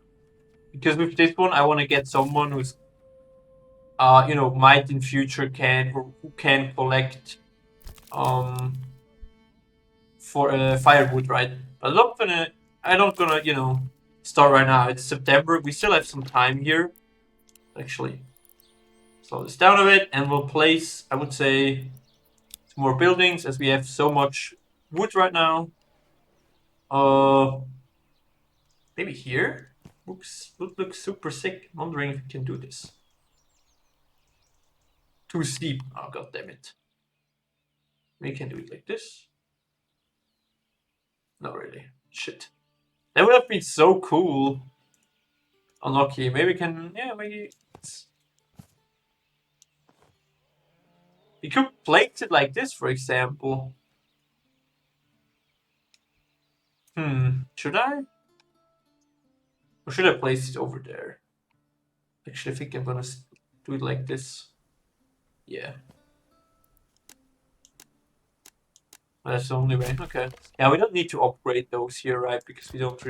Because with this one, I want to get someone who's, you know, might in future can or who can collect, for firewood, right? But I'm not gonna, you know, start right now. It's September. We still have some time here. Actually, slow this down a bit, and we'll place, I would say, some more buildings as we have so much wood right now. Maybe here. Oops, wood looks super sick. I'm wondering if we can do this. Too steep. Oh, god damn it. We can do it like this. Not really. Shit. That would have been so cool. Unlucky. Maybe we can. Yeah, maybe. We could place it like this, for example. Should I? Or should I place it over there? Actually, I think I'm gonna do it like this. Yeah. That's the only way. Okay. Yeah, we don't need to upgrade those here, right? Because we don't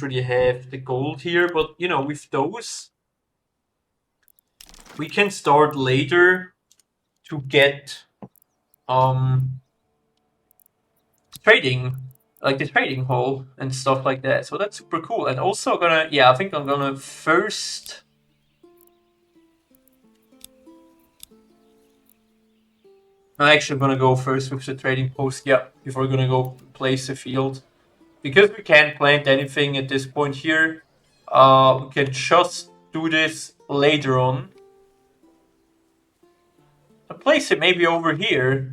really have the gold here. But you know, with those, we can start later to get trading, like the trading hall and stuff like that. So that's super cool. And also I think I'm gonna first. I'm actually gonna go first with the trading post, yeah, before we're gonna go place the field. Because we can't plant anything at this point here, we can just do this later on. I'll place it maybe over here.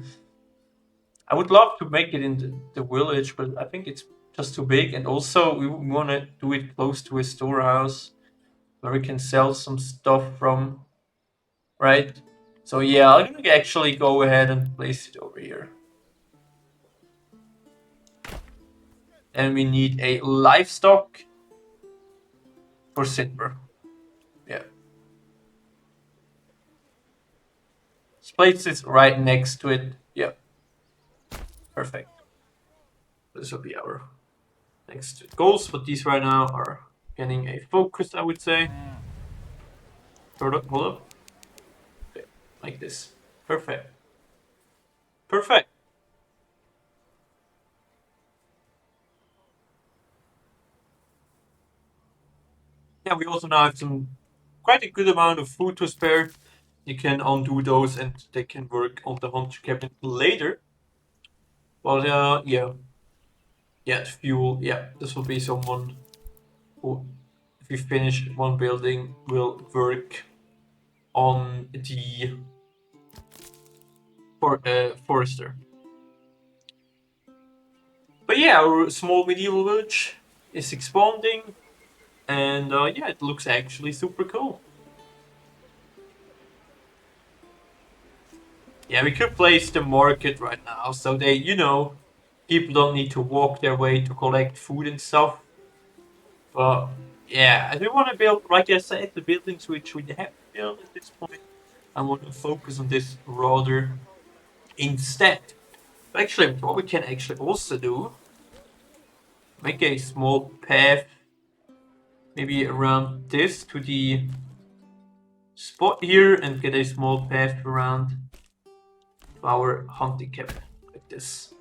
I would love to make it in the village, but I think it's just too big. And also, we want to do it close to a storehouse where we can sell some stuff from, right? So yeah, I'm gonna actually go ahead and place it over here. And we need a livestock for silver. Yeah. Let's place this right next to it. Yeah. Perfect. This will be our next goals, but these right now are getting a focus, I would say. Hold up. Okay, like this. Perfect. Perfect. Yeah, we also now have quite a good amount of food to spare. You can undo those and they can work on the hunter cabin later. But yeah. Yeah, fuel. Yeah, this will be someone who, if we finish one building, will work on the forester. But yeah, our small medieval village is expanding, and yeah, it looks actually super cool. Yeah, we could place the market right now, so they, you know, people don't need to walk their way to collect food and stuff. But yeah, I do want to build, like I said, the buildings which we have built at this point. I want to focus on this rather instead. Actually, what we can actually also do, make a small path, maybe around this to the spot here, and get a small path around our hunting cabin, like this.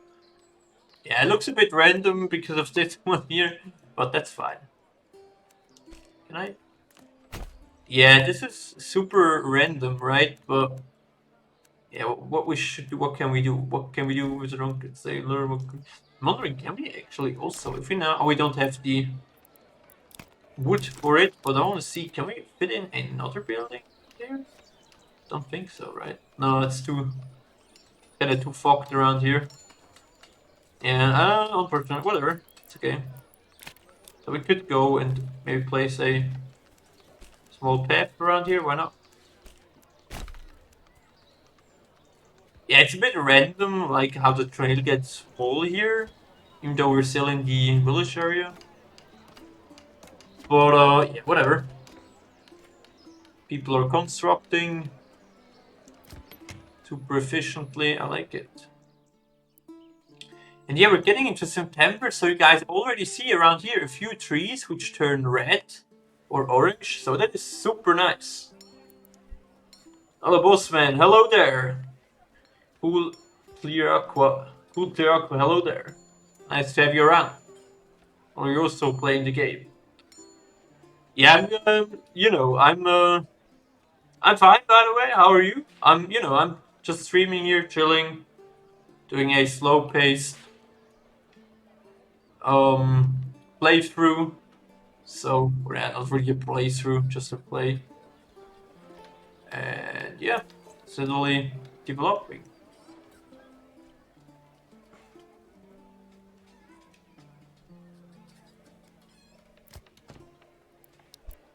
Yeah, it looks a bit random because of this one here, but that's fine. Can I? Yeah, this is super random, right? But yeah, what we should do, what can we do? What can we do with the drunken sailor? I'm wondering, can we actually also, if we now, oh, we don't have the wood for it, but I want to see, can we fit in another building there? Don't think so, right? No, it's too, kind of too fogged around here. Yeah, unfortunately, whatever, it's okay. So we could go and maybe place a small path around here, why not? Yeah, it's a bit random, like how the trail gets full here, even though we're still in the village area. But yeah, whatever. People are constructing super efficiently. I like it. And yeah, we're getting into September, so you guys already see around here a few trees which turn red or orange, so that is super nice. Hello, Bossman. Hello there. Cool Clear Aqua. Cool Clear Aqua. Hello there. Nice to have you around. Or you're also playing the game. Yeah, I'm fine, by the way. How are you? I'm just streaming here, chilling, doing a slow-paced playthrough. So, yeah, not really a playthrough, just a play. And yeah, steadily developing.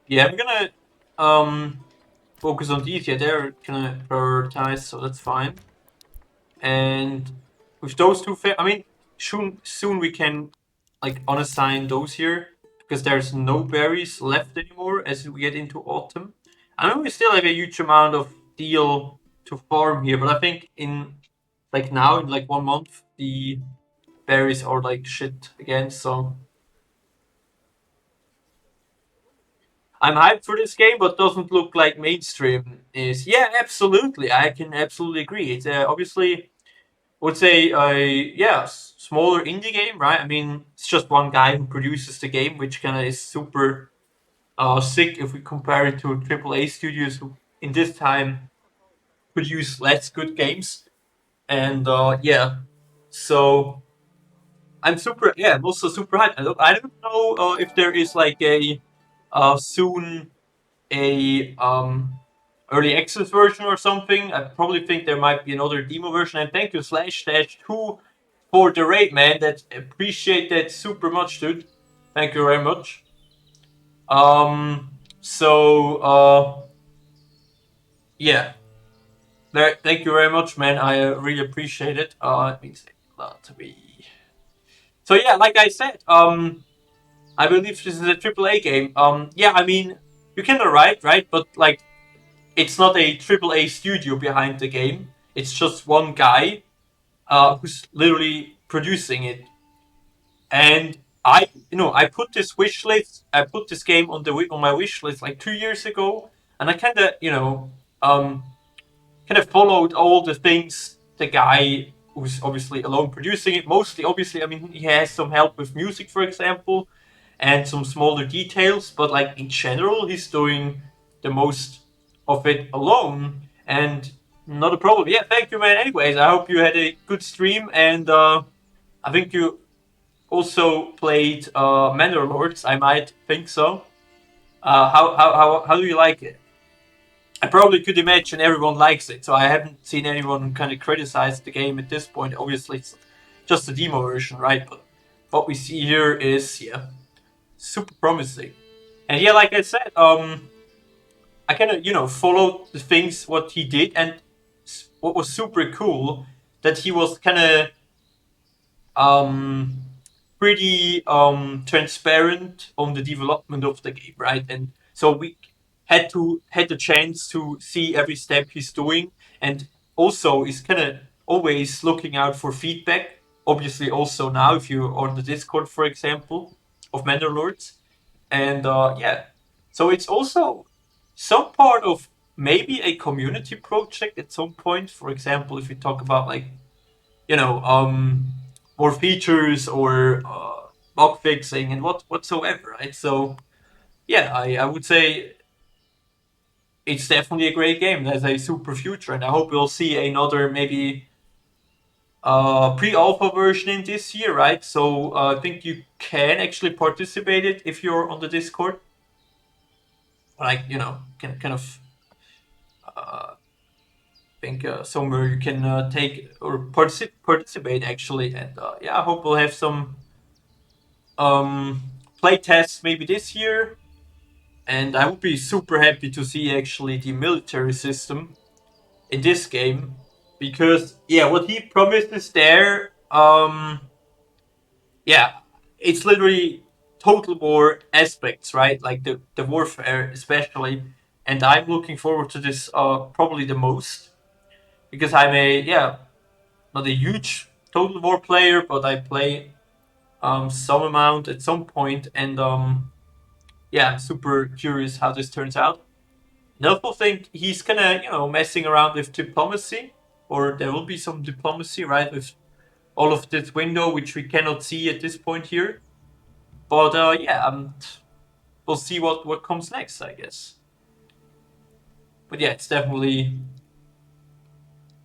Yeah, I'm gonna focus on these. Yeah, they're gonna prioritize, so that's fine. And with those two, I mean, soon we can like unassign those here because there's no berries left anymore as we get into autumn. I mean, we still have a huge amount of deal to farm here, but I think in like now in like 1 month the berries are like shit again. So I'm hyped for this game, but doesn't look like mainstream is. Yeah, absolutely. I can absolutely agree. It's obviously would say yeah, smaller indie game, right? I mean, it's just one guy who produces the game, which kind of is super sick if we compare it to AAA studios who in this time produce less good games. And yeah, so I'm also super hyped. I don't know if there is like a soon a early access version or something. I probably think there might be another demo version. And thank you slash dash two for the raid, man. That appreciate that super much, dude. Thank you very much. So yeah. Thank you very much, man. I really appreciate it. It means a lot to me. So yeah, like I said, I believe this is a AAA game. Yeah, I mean, you can write, right? But like, it's not a AAA studio behind the game. It's just one guy who's literally producing it. And I put this wish list. I put this game on my wish list like 2 years ago, and I um, kind of followed all the things the guy who's obviously alone producing it. Mostly, obviously, I mean, he has some help with music, for example, and some smaller details. But like in general, he's doing the most of it alone, and not a problem. Yeah, thank you, man. Anyways, I hope you had a good stream, and I think you also played Manor Lords. I might think so. How do you like it? I probably could imagine everyone likes it, so I haven't seen anyone kind of criticize the game at this point. Obviously, it's just a demo version, right? But what we see here is, yeah, super promising. And yeah, like I said, I kind of followed the things what he did, and what was super cool that he was kind of um pretty transparent on the development of the game, right? And so we had the chance to see every step he's doing, and also is kind of always looking out for feedback. Obviously, also now if you're on the Discord, for example, of Manor Lords, and yeah, so it's also some part of maybe a community project at some point. For example, if we talk about like you know, more features or bug fixing and whatsoever, right? So yeah, I would say it's definitely a great game. There's a super future, and I hope we'll see another maybe pre-alpha version in this year, right? So I think you can actually participate it if you're on the Discord. Like can kind of think somewhere you can take or participate actually, and yeah, I hope we'll have some um, play tests maybe this year, and I would be super happy to see actually the military system in this game because yeah, what he promises there, yeah, it's literally total war aspects, right? Like the warfare especially, and I'm looking forward to this probably the most because I'm a yeah not a huge Total War player, but I play some amount at some point, and yeah, I'm super curious how this turns out. And I also think he's kinda, messing around with diplomacy, or there will be some diplomacy, right, with all of this window, which we cannot see at this point here. But yeah, we'll see what comes next, I guess. But yeah, it's definitely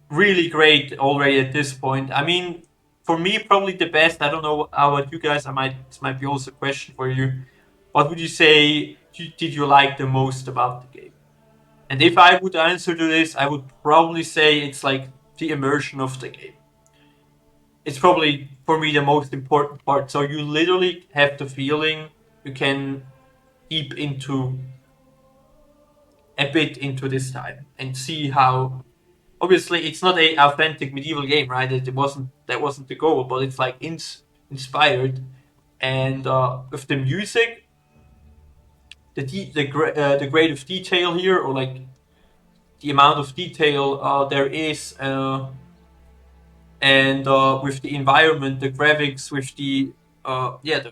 really great already at this point. I mean, for me, probably the best. I don't know how about you guys. This might be also a question for you. What would you say did you like the most about the game? And if I would answer to this, I would probably say it's like the immersion of the game. It's probably for me the most important part. So you literally have the feeling you can deep into a bit into this time and see how. Obviously, it's not a authentic medieval game, right? That wasn't the goal, but it's like inspired, and with the music, the grade of detail here, or like the amount of detail there is, and with the environment, the graphics, with the the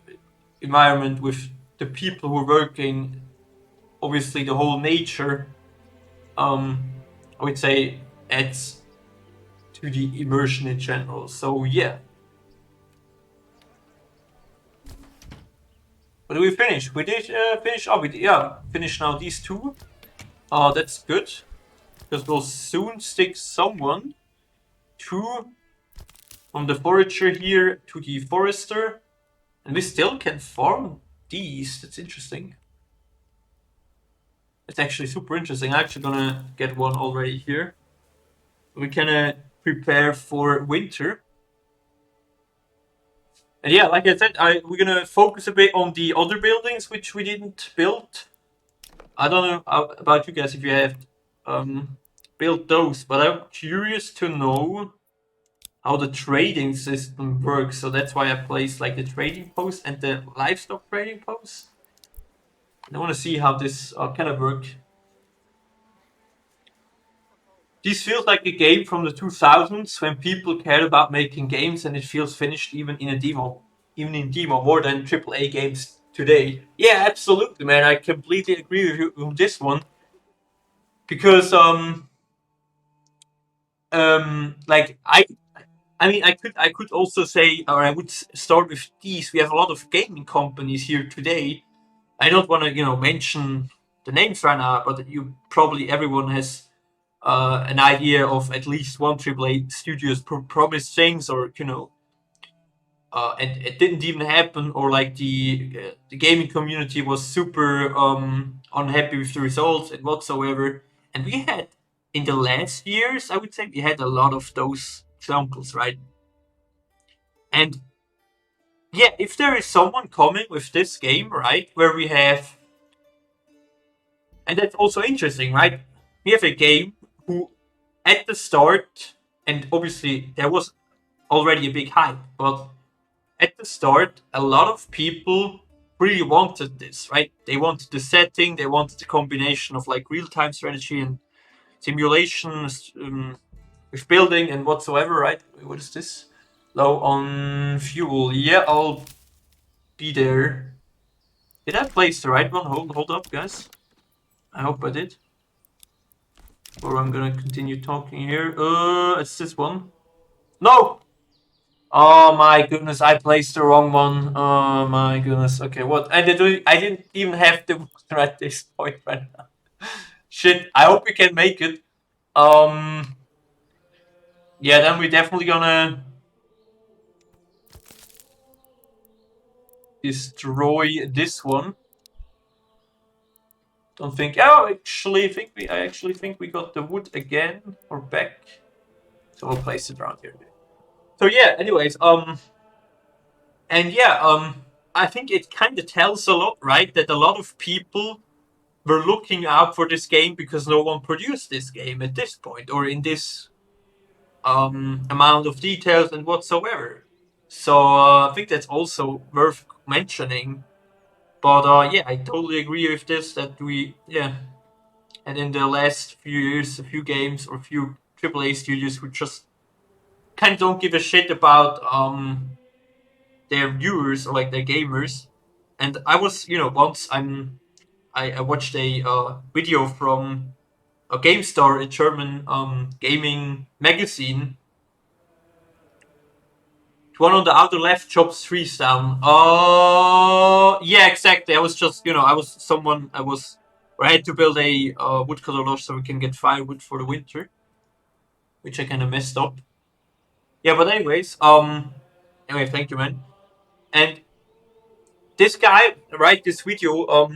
environment, with the people who are working, obviously the whole nature, I would say adds to the immersion in general. So yeah. What did we finish? We did finish. Oh, finish now these two. That's good, because we'll soon stick someone to from the forager here to the forester, and we still can farm these. That's interesting. It's actually super interesting. I'm actually gonna get one already here. We can prepare for winter. And yeah, like I said, we're gonna focus a bit on the other buildings which we didn't build. I don't know about you guys if you have built those, but I'm curious to know how the trading system works. So that's why I placed like the trading post and the livestock trading post. I want to see how this kind of work. This feels like a game from the 2000s when people cared about making games, and it feels finished even in demo more than AAA games today. Yeah, absolutely, man. I completely agree with you on this one, because like I mean, I could also say, or I would start with these. We have a lot of gaming companies here today. I don't want to, mention the names right now, but you probably everyone has an idea of at least one AAA studios promised things, or and it didn't even happen, or like the gaming community was super unhappy with the results and whatsoever. And we had in the last years, I would say, we had a lot of those examples, right? And yeah, if there is someone coming with this game, right, where we have, and that's also interesting, right? We have a game who, at the start, and obviously there was already a big hype, but at the start, a lot of people really wanted this, right? They wanted the setting, they wanted the combination of like real-time strategy and simulation with building and whatsoever, right? What is this? Low on fuel. Yeah, I'll be there. Did I place the right one? Hold up, guys. I hope I did. Or I'm gonna continue talking here. It's this one. No! Oh my goodness, I placed the wrong one. Oh my goodness. Okay, what? I didn't even have the button at this point right now. Shit, I hope we can make it. Yeah, then we're definitely gonna destroy this one. Don't think. Oh, I actually think we got the wood again or back. So we'll place it around here. So yeah. Anyways, and yeah, I think it kind of tells a lot, right? That a lot of people were looking out for this game because no one produced this game at this point or in this amount of details and whatsoever. So I think that's also worth mentioning. But yeah, I totally agree with this. And in the last few years, a few games or a few AAA studios who just kind of don't give a shit about their viewers or like their gamers. And I was, once I watched a video from a GameStar, a German gaming magazine. One on the outer left, chops trees down. Oh, yeah, exactly. I was just, I had to build a woodcutter lodge so we can get firewood for the winter, which I kind of messed up. Yeah, but anyways, anyway, thank you, man. And this guy, right, this video,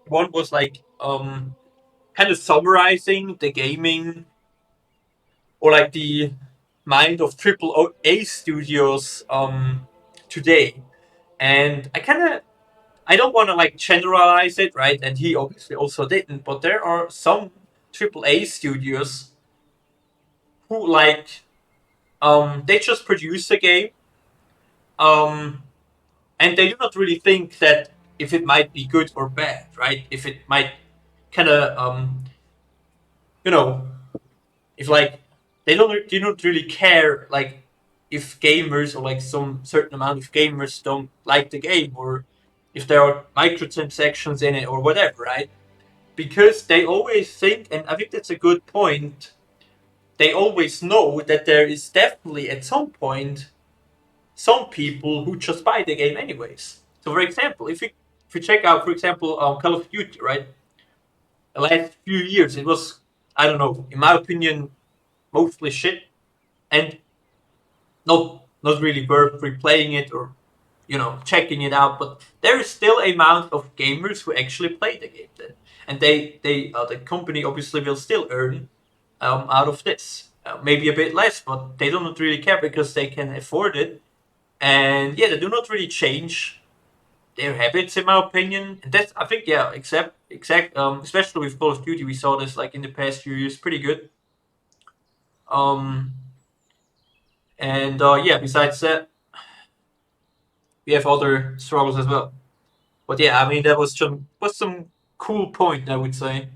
one was like, kind of summarizing the gaming or like the mind of triple A studios today. And I don't want to like generalize it, right? And he obviously also didn't, but there are some triple A studios who like they just produce a game and they do not really think that if it might be good or bad, right? If it might kind of you know if like they don't really care like if gamers or like some certain amount of gamers don't like the game or if there are microtransactions in it or whatever, right? Because they always think, and I think that's a good point, they always know that there is definitely at some point some people who just buy the game anyways. So for example, if you check out, for example, Call of Duty, right? The last few years it was, I don't know, in my opinion, mostly shit and not really worth replaying it or checking it out. But there is still a amount of gamers who actually play the game then, and the company obviously will still earn out of this. Maybe a bit less, but they do not really care because they can afford it. And yeah, they do not really change their habits, in my opinion. And that's, I think, yeah, especially with Call of Duty, we saw this like in the past few years, pretty good. Um, and yeah, besides that, we have other struggles as well. But yeah, I mean that was some cool point, I would say.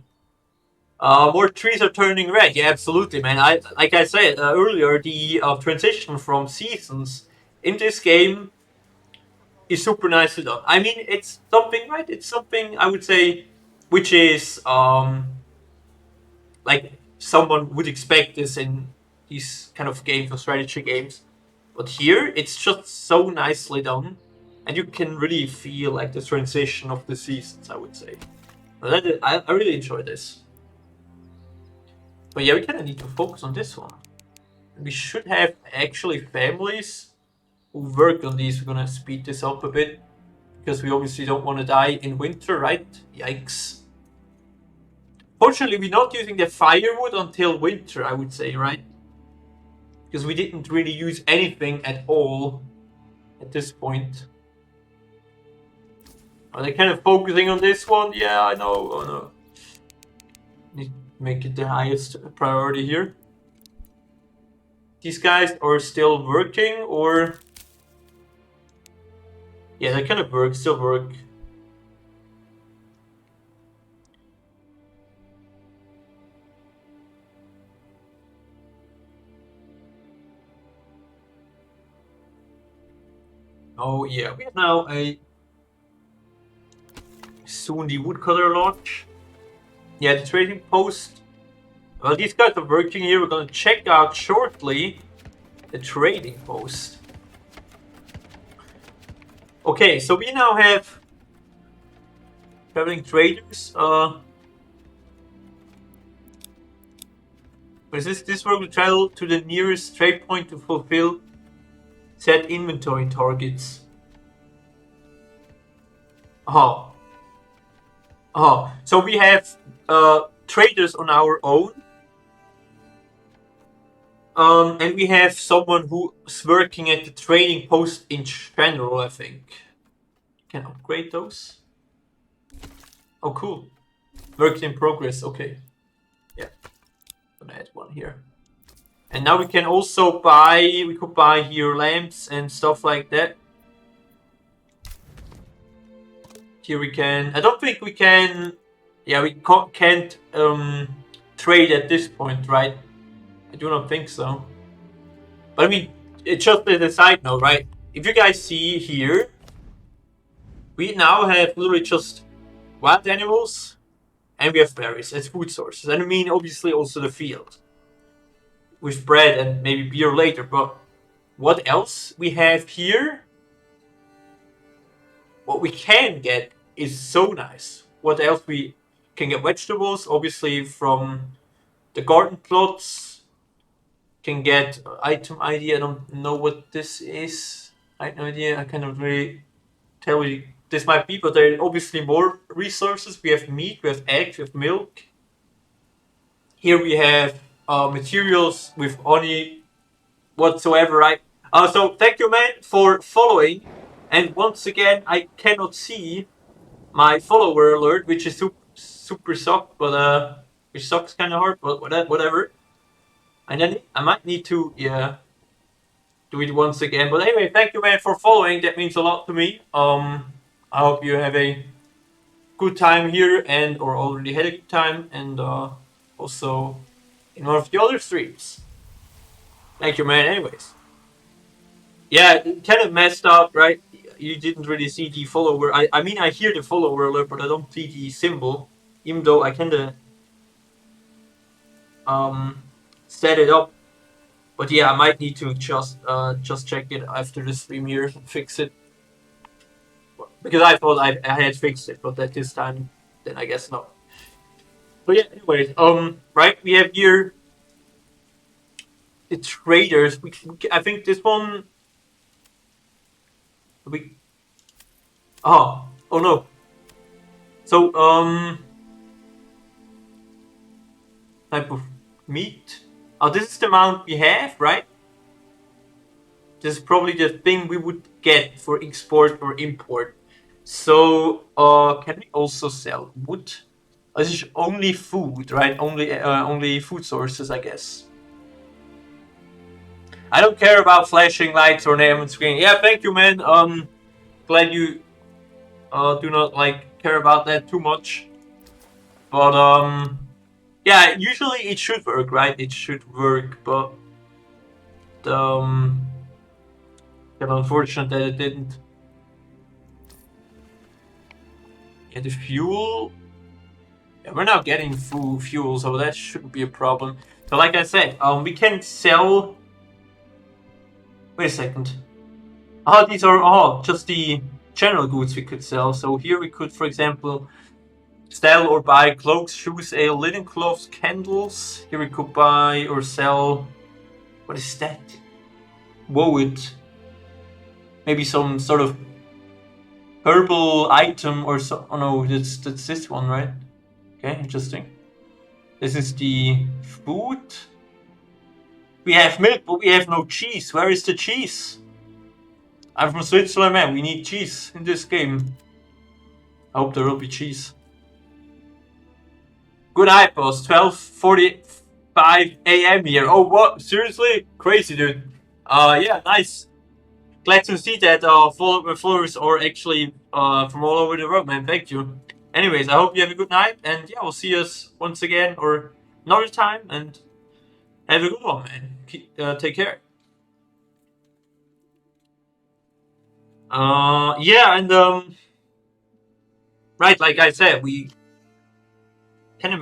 More trees are turning red. Yeah, absolutely, man. Like I said earlier, the transition from seasons in this game is super nicely done. I mean, it's something, right? It's something I would say, which is like someone would expect this in these kind of games or strategy games. But here, it's just so nicely done, and you can really feel like the transition of the seasons, I would say. I really enjoy this. But yeah, we kind of need to focus on this one. We should have actually families who work on these. We're gonna speed this up a bit because we obviously don't want to die in winter, right? Yikes. Fortunately, we're not using the firewood until winter, I would say, right? Because we didn't really use anything at all at this point. Are they kind of focusing on this one? Yeah, I know. Oh no. Need to make it the highest priority here. These guys are still working, or yeah, they kind of work, still work. Oh yeah, we have now soon the woodcutter lodge. Yeah, the trading post. Well, these guys are working here. We're gonna check out shortly the trading post. Okay, so we now have traveling traders. This work will travel to the nearest trade point to fulfill set inventory targets. Oh. Oh, so we have traders on our own. And we have someone who's working at the trading post in general, I think. Can upgrade those. Oh, cool. Work in progress, okay. Yeah. Gonna add one here. And now we can also we could buy here lamps and stuff like that. Here we can, I don't think we can, yeah, we can't trade at this point, right? I do not think so. But I mean, it's just as a side note, right? If you guys see here, we now have literally just wild animals and we have berries as food sources. And I mean, obviously, also the field with bread and maybe beer later. But what else we have here? What we can get is so nice. What else we can get? Vegetables, obviously, from the garden plots. Can get item ID. I don't know what this is. I have no idea. I cannot really tell you this might be, but there are obviously more resources. We have meat, we have eggs, we have milk. Here we have materials with honey whatsoever, right? So thank you, man, for following. And once again, I cannot see my follower alert, which is super suck, but which sucks kind of hard, but whatever. And then I might need to do it once again. But anyway, thank you, man, for following. That means a lot to me. I hope you have a good time here and or already had a good time, and also in one of the other streams. Thank you, man. Anyways, yeah, it kind of messed up, right? You didn't really see the follower. I mean, I hear the follower alert, but I don't see the symbol, even though I kind of set it up. But yeah, I might need to just check it after the stream here and fix it. Because I thought I had fixed it, but at this time, then I guess not. But yeah, anyways, right, we have here the traders. I think this one, we, oh no. So, type of meat. Oh, this is the amount we have, right? This is probably the thing we would get for export or import. So, can we also sell wood? This is only food, right? Only food sources, I guess. I don't care about flashing lights or name on screen. Yeah, thank you, man. Glad you do not care about that too much. But yeah, usually it should work, right? It should work, but kind of unfortunate that it didn't. Yeah, the fuel. Yeah, we're now getting full fuel, so that shouldn't be a problem. So, like I said, we can sell. Wait a second. Oh, these are just the general goods we could sell. So here we could, for example, sell or buy cloaks, shoes, ale, linen cloths, candles. Here we could buy or sell. What is that? Wood. Maybe some sort of herbal item or so. Oh no, that's this one, right? Okay, interesting. This is the food. We have milk, but we have no cheese. Where is the cheese? I'm from Switzerland, man. We need cheese in this game. I hope there will be cheese. Good night, boss. 12:45 a.m. here. Oh, what? Seriously? Crazy, dude. Yeah, nice. Glad to see that followers are actually from all over the world, man. Thank you. Anyways, I hope you have a good night, and yeah, we'll see us once again or another time, and have a good one, man. Take care. Yeah, and right, like I said, we kind of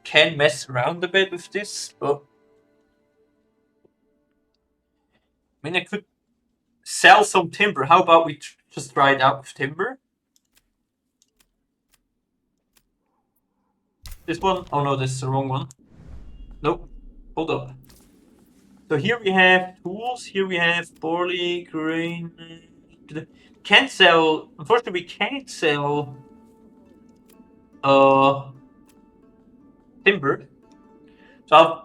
can mess around a bit with this, but I mean, I could sell some timber. How about we just try it out with timber? This one? Oh no, this is the wrong one. Nope. Hold up. So here we have tools. Here we have barley, grain. Can't sell. Unfortunately, we can't sell timber. So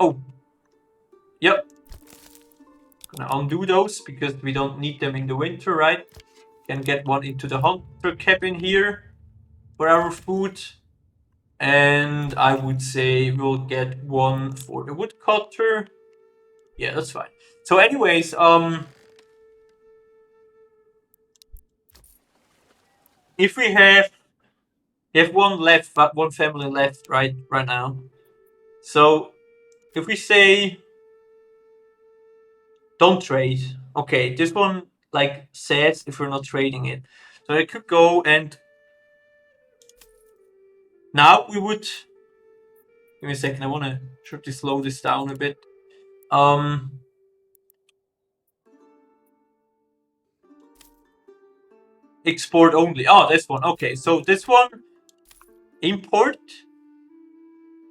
oh, yep. Gonna undo those because we don't need them in the winter, right? Can get one into the hunter cabin here for our food. And I would say we'll get one for the woodcutter. Yeah, that's fine. So anyways, if we have one left, one family left right now. So if we say don't trade, okay, this one like says if we're not trading it. So I could go and now we would give me a second, I wanna try to slow this down a bit. Export only. Oh, this one. Okay, so this one import,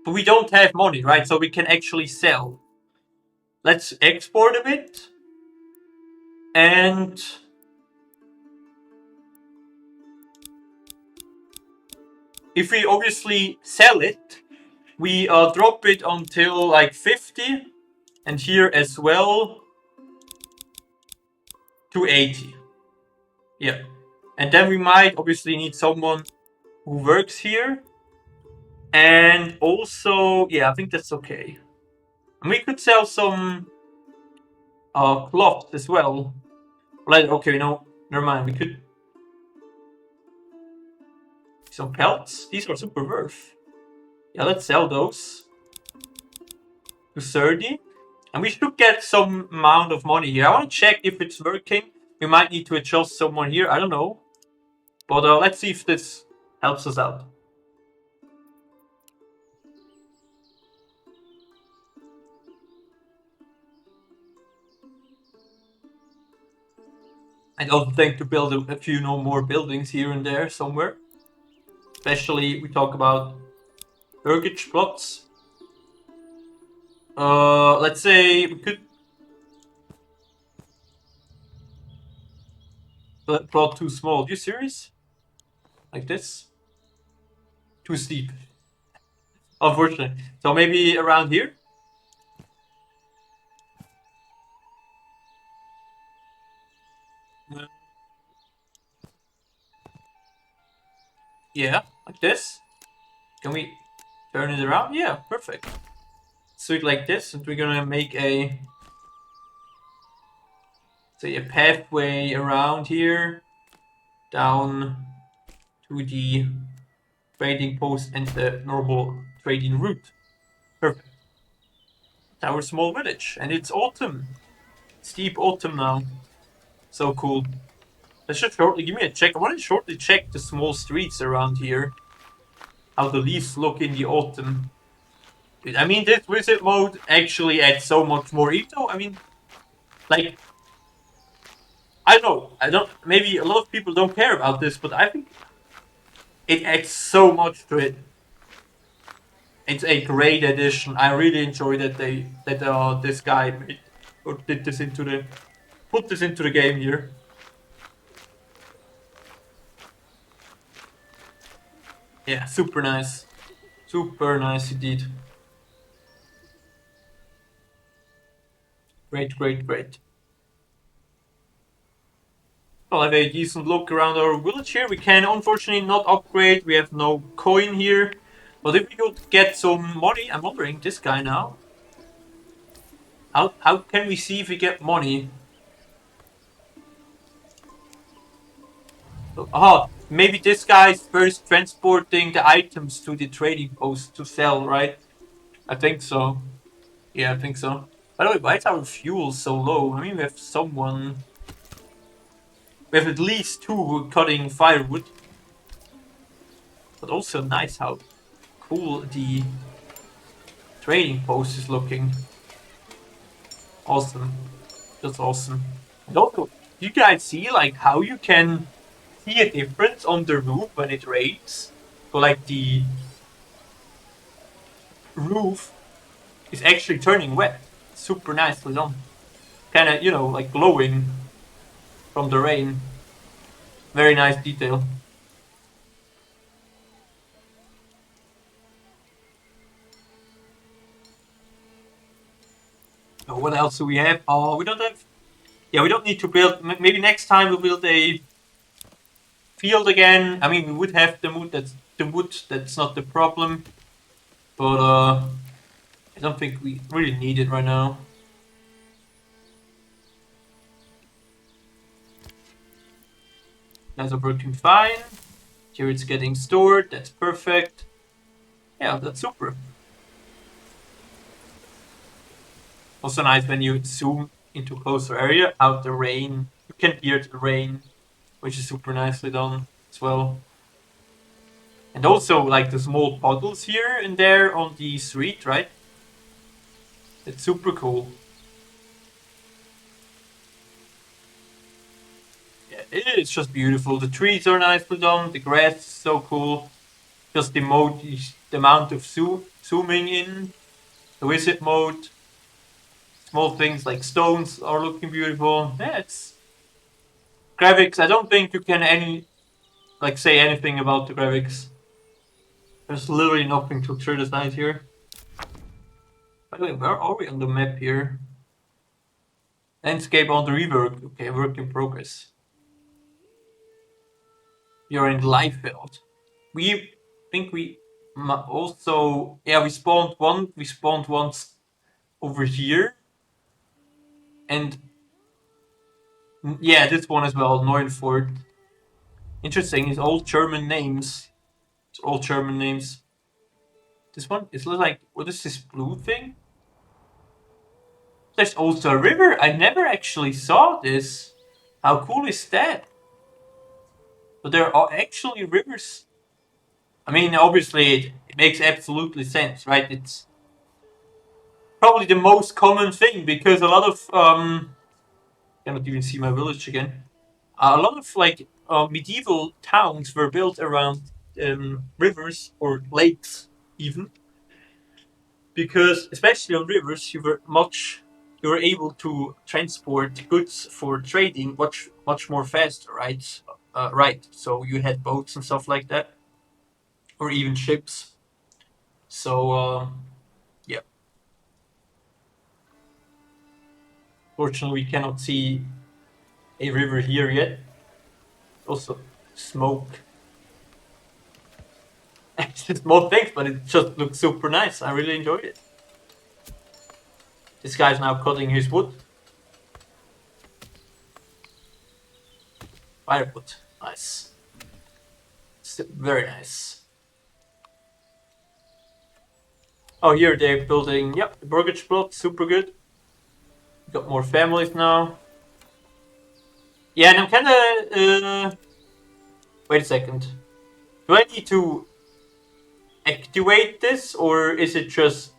but we don't have money, right? So we can actually sell. Let's export a bit. And if we obviously sell it, we drop it until like 50. And here as well to 80. Yeah. And then we might obviously need someone who works here. And also, yeah, I think that's okay. And we could sell some cloth as well. Like, okay, no, never mind. We could some pelts. These are super worth. Yeah, let's sell those to 30. And we should get some amount of money here. I want to check if it's working. We might need to adjust someone here. I don't know. But let's see if this helps us out. I'd also think to build a few more buildings here and there somewhere. Especially we talk about mortgage plots. Let's say we could plot too small. Are you serious? Like this? Too steep. Unfortunately. So maybe around here? Yeah, like this. Can we turn it around? Yeah, perfect. So it like this, and we're gonna make a say a pathway around here down to the trading post and the normal trading route. Perfect. Our small village, and it's autumn. It's deep autumn now. So cool. Let's just shortly give me a check. I want to shortly check the small streets around here. How the leaves look in the autumn. I mean, this wizard mode actually adds so much more info. I mean, like, I don't know. Maybe a lot of people don't care about this, but I think it adds so much to it. It's a great addition. I really enjoy that this guy made or did this into the put this into the game here. Yeah, super nice. Super nice indeed. Great, great, great. I'll have a decent look around our village here. We can unfortunately not upgrade. We have no coin here. But if we could get some money, I'm wondering, this guy now. How can we see if we get money? Oh, maybe this guy's first transporting the items to the trading post to sell, right? I think so. Yeah, I think so. By the way, why is our fuel so low? I mean, we have someone... We have at least two cutting firewood. But also nice how cool the trading post is looking. Awesome. That's awesome. And also, do you guys see like how you can see a difference on the roof when it rains? So like the roof is actually turning wet. Super nicely done. Kinda, you know, like glowing from the rain. Very nice detail. What else do we have? Oh, we don't have... Yeah, we don't need to build... Maybe next time we'll build a field again. I mean, we would have the wood. That's not the problem. But I don't think we really need it right now. Guys are working fine. Here it's getting stored. That's perfect. Yeah, that's super. Also nice when you zoom into a closer area, how the rain, you can hear the rain, which is super nicely done as well. And also like the small puddles here and there on the street, right? It's super cool. Yeah, it's just beautiful. The trees are nicely done. The grass is so cool. Just the mode, the amount of zooming in, the visit mode. Small things like stones are looking beautiful. Yeah, it's graphics. I don't think you can say anything about the graphics. There's literally nothing to criticize here. By the way, where are we on the map here? Landscape on the rework. Okay, work in progress. You're in Liefeld. We think we also, yeah, we spawned one. We spawned once over here, and yeah, this one as well, Neuenfurt. Interesting. It's all German names. It's all German names. This one is like, what is this blue thing? There's also a river. I never actually saw this. How cool is that? But there are actually rivers. I mean, obviously, it makes absolutely sense, right? It's probably the most common thing because a lot of cannot even see my village again. A lot of medieval towns were built around rivers or lakes, even because especially on rivers you were able to transport goods for trading much more faster, right? Right. So you had boats and stuff like that, or even ships. So yeah. Fortunately, we cannot see a river here yet. Also, smoke. It's small things, but it just looks super nice. I really enjoyed it. This guy's now cutting his wood. Firewood. Nice. Very nice. Oh, here they're building, yep, the mortgage plot. Super good. Got more families now. Yeah, and I'm kind of... wait a second. Do I need to activate this, or is it just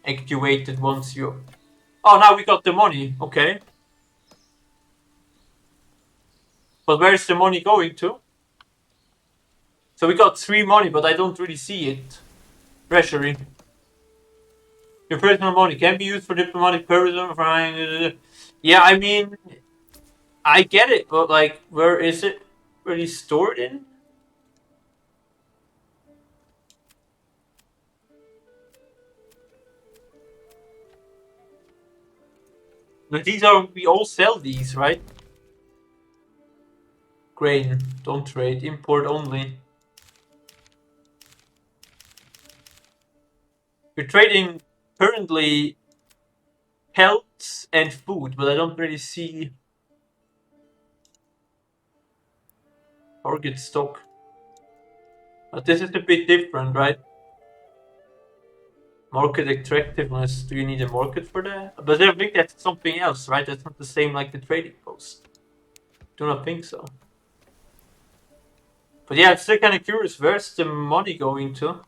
activated once you... Oh, now we got the money. Okay. But where's the money going to? So we got 3 money, but I don't really see it. Treasury. Your personal money can be used for diplomatic purposes. Yeah, I mean, I get it, but like, where is it really stored in? But we all sell these, right? Grain, don't trade, import only. We're trading currently pelts and food, but I don't really see target stock. But this is a bit different, right? Market attractiveness. Do you need a market for that? But I think that's something else, right? That's not the same like the trading post. Do not think so. But yeah, I'm still kind of curious. Where's the money going to?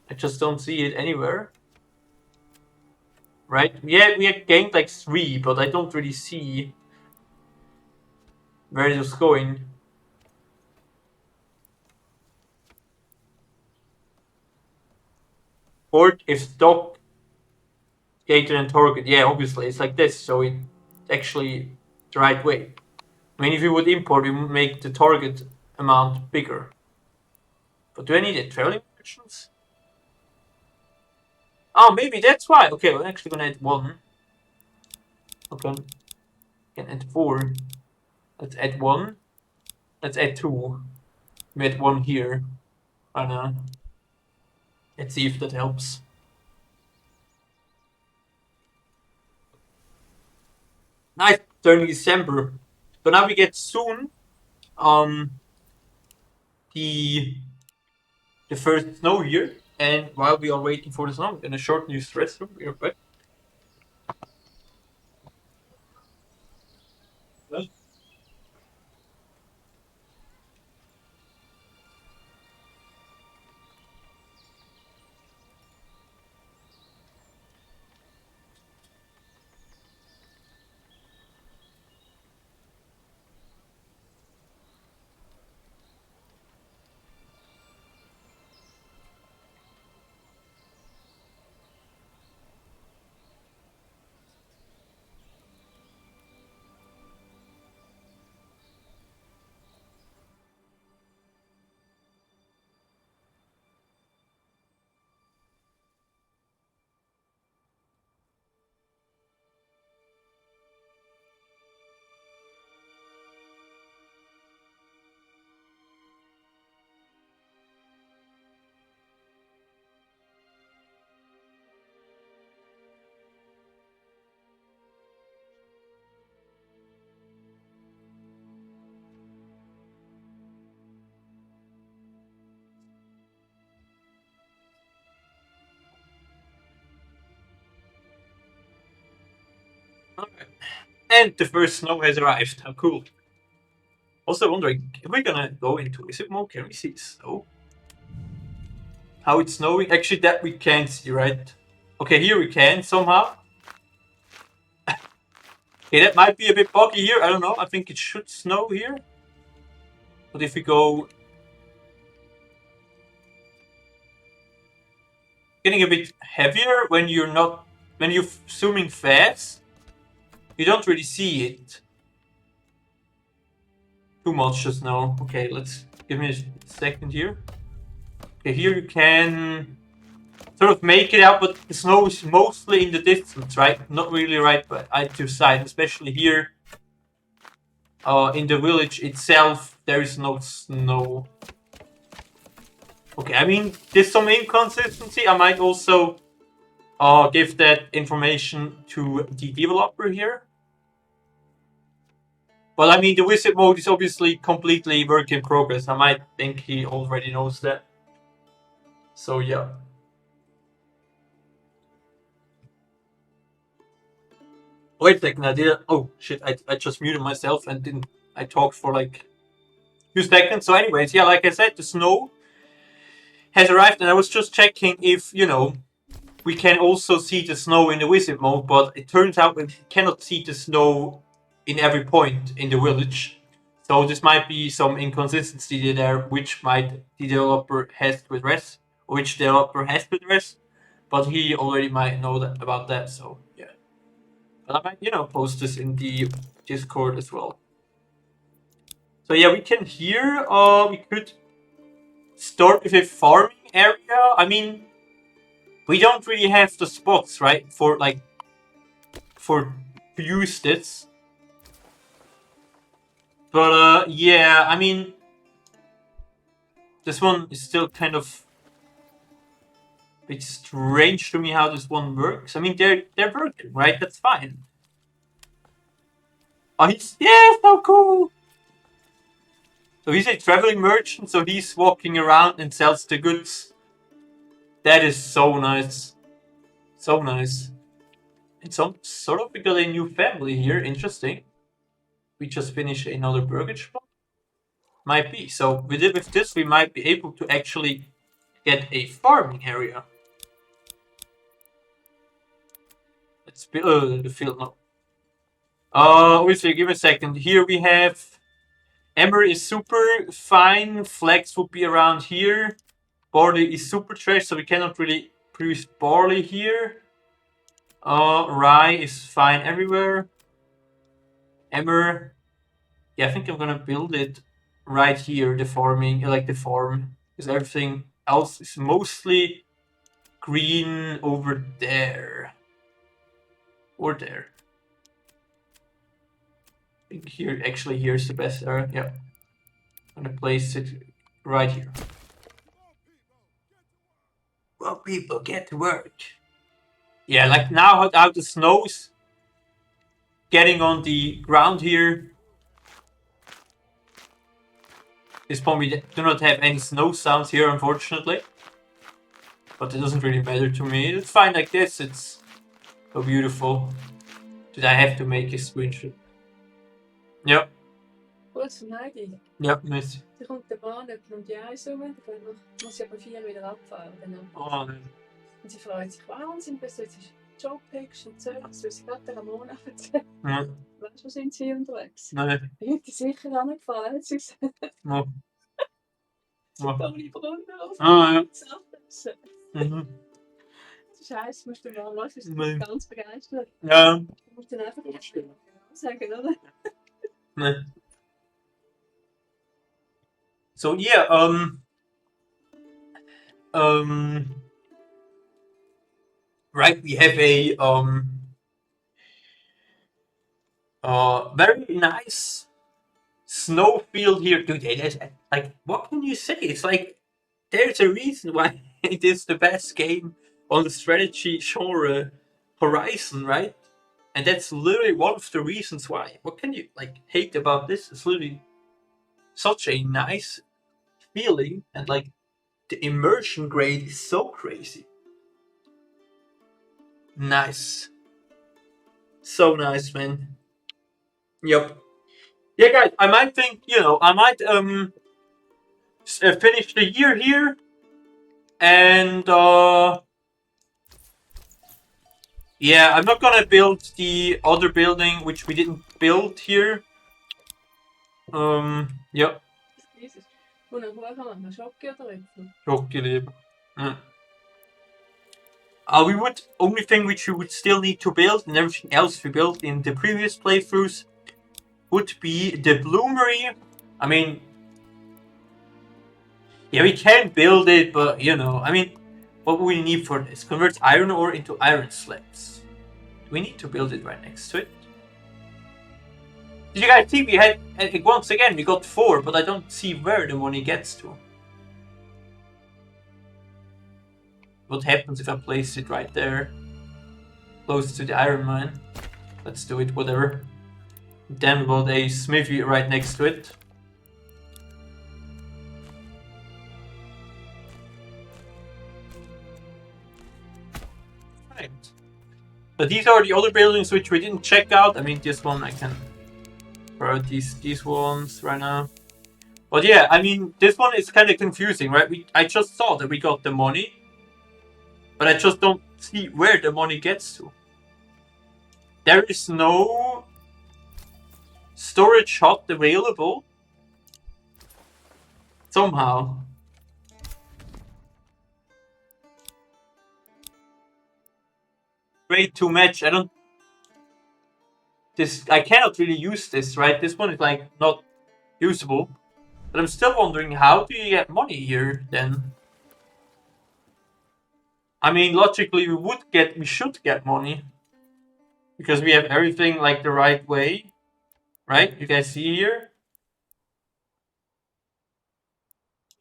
I just don't see it anywhere. Right? Yeah, we have gained like 3, but I don't really see where it is going. Port if stock gated and target. Yeah, obviously it's like this, so it's actually the right way. I mean, if you would import, you would make the target amount bigger. But do I need a traveling merchants? Oh, maybe that's why. Okay, we're actually gonna add 1. Okay, can add 4. Let's add 1. Let's add 2. We add 1 here. And let's see if that helps. Nice, turning December. So now we get soon the first snow here, and while we are waiting for the snow, in a short news restroom, we're back. Alright. And the first snow has arrived. How cool. Also wondering, if we're gonna go into wizard mode, can we see snow? How it's snowing? Actually, that we can't see, right? Okay, here we can somehow. Okay, that might be a bit buggy here. I don't know. I think it should snow here. But if we go... Getting a bit heavier when you're not... When you're zooming fast, you don't really see it. Too much just now. Okay, let's... Give me a second here. Okay, here you can... sort of make it out, but the snow is mostly in the distance, right? Not really right by either side, especially here. In the village itself, there is no snow. Okay, I mean, there's some inconsistency. I might also give that information to the developer here. But I mean, the wizard mode is obviously completely work in progress. I might think he already knows that. So yeah. Wait a second, I did. Oh shit! I just muted myself and didn't. I talked for like a few seconds. So, anyways, yeah, like I said, the snow has arrived, and I was just checking if we can also see the snow in the wizard mode, but it turns out we cannot see the snow in every point in the village. So this might be some inconsistency there, which might the developer has to address, or which developer has to address. But he already might know that about that. So yeah. But I might, post this in the Discord as well. So yeah, we can here, we could start with a farming area. I mean, we don't really have the spots, right, for to use this. But yeah, I mean, this one is still kind of a bit strange to me how this one works. I mean, they're working, right? That's fine. Oh, so cool. So he's a traveling merchant, so he's walking around and sells the goods. That is so nice. So nice. And some sort of we got a new family here. Interesting. We just finished another burger spot. Might be. So with this, we might be able to actually get a farming area. Let's build the field now. Obviously, give me a second. Here we have Ember is super fine. Flex would be around here. Barley is super trash, so we cannot really produce barley here. Rye is fine everywhere. Ember, yeah, I think I'm gonna build it right here. The farming, like the farm, because everything else is mostly green over there or there. I think here, actually, here's the best area. Yeah, I'm gonna place it right here. Well, people, get to work. Yeah, like now how the snow's getting on the ground here. This point we do not have any snow sounds here, unfortunately. But it doesn't really matter to me. It's fine like this. It's so beautiful. Did I have to make a screenshot? Yep. Gut, Neige. Yep, miss. Da kommt der Bahn um die Eis rum, dann muss ich aber 4 wieder abfahren. Oh, nein. Und sie freut sich wahnsinnig, bis du jetzt Job pickst und so, das will sie gerade den Ramon erzählen. Ja. Weißt du, wo sind sie unterwegs? Nein. Heute sicher angefahren, hat sie gesagt. Ja. Zum Toni Brunner auf. Ah, ja. Das Mhm. Scheiße, musst du mal was, ist Nein. ganz begeistert. Ja. Du musst dann einfach sagen, oder? Nein. So yeah, right, we have a very nice snow field here, dude. It is, like, what can you say? It's like there's a reason why it is the best game on the strategy genre horizon, right? And that's literally one of the reasons why. What can you hate about this? It's literally such a nice feeling, and the immersion grade is so crazy. Nice. So nice, man. Yep. Yeah, guys, I might think, I might finish the year here, and yeah, I'm not gonna build the other building which we didn't build here. Yep. Jesus. Kun on huomattava shokkia toittu. Rockelieb. We would only thing which we would still need to build, and everything else we built in the previous playthroughs would be the bloomery. I mean, yeah, we can build it, but what we need for this? Convert iron ore into iron slabs. We need to build it right next to it. Did you guys see we had, once again, we got 4, but I don't see where the money gets to. What happens if I place it right there? Close to the iron mine. Let's do it, whatever. Then we got a smithy right next to it. Right. But these are the other buildings which we didn't check out. I mean, this one I can throw out these ones right now. But yeah, I mean, this one is kind of confusing, right? I just saw that we got the money, but I just don't see where the money gets to. There is no storage hut available. Somehow. Way too much. I cannot really use this, right? This one is like not usable. But I'm still wondering, how do you get money here then? I mean, logically we should get money. Because we have everything like the right way. Right? You guys see here?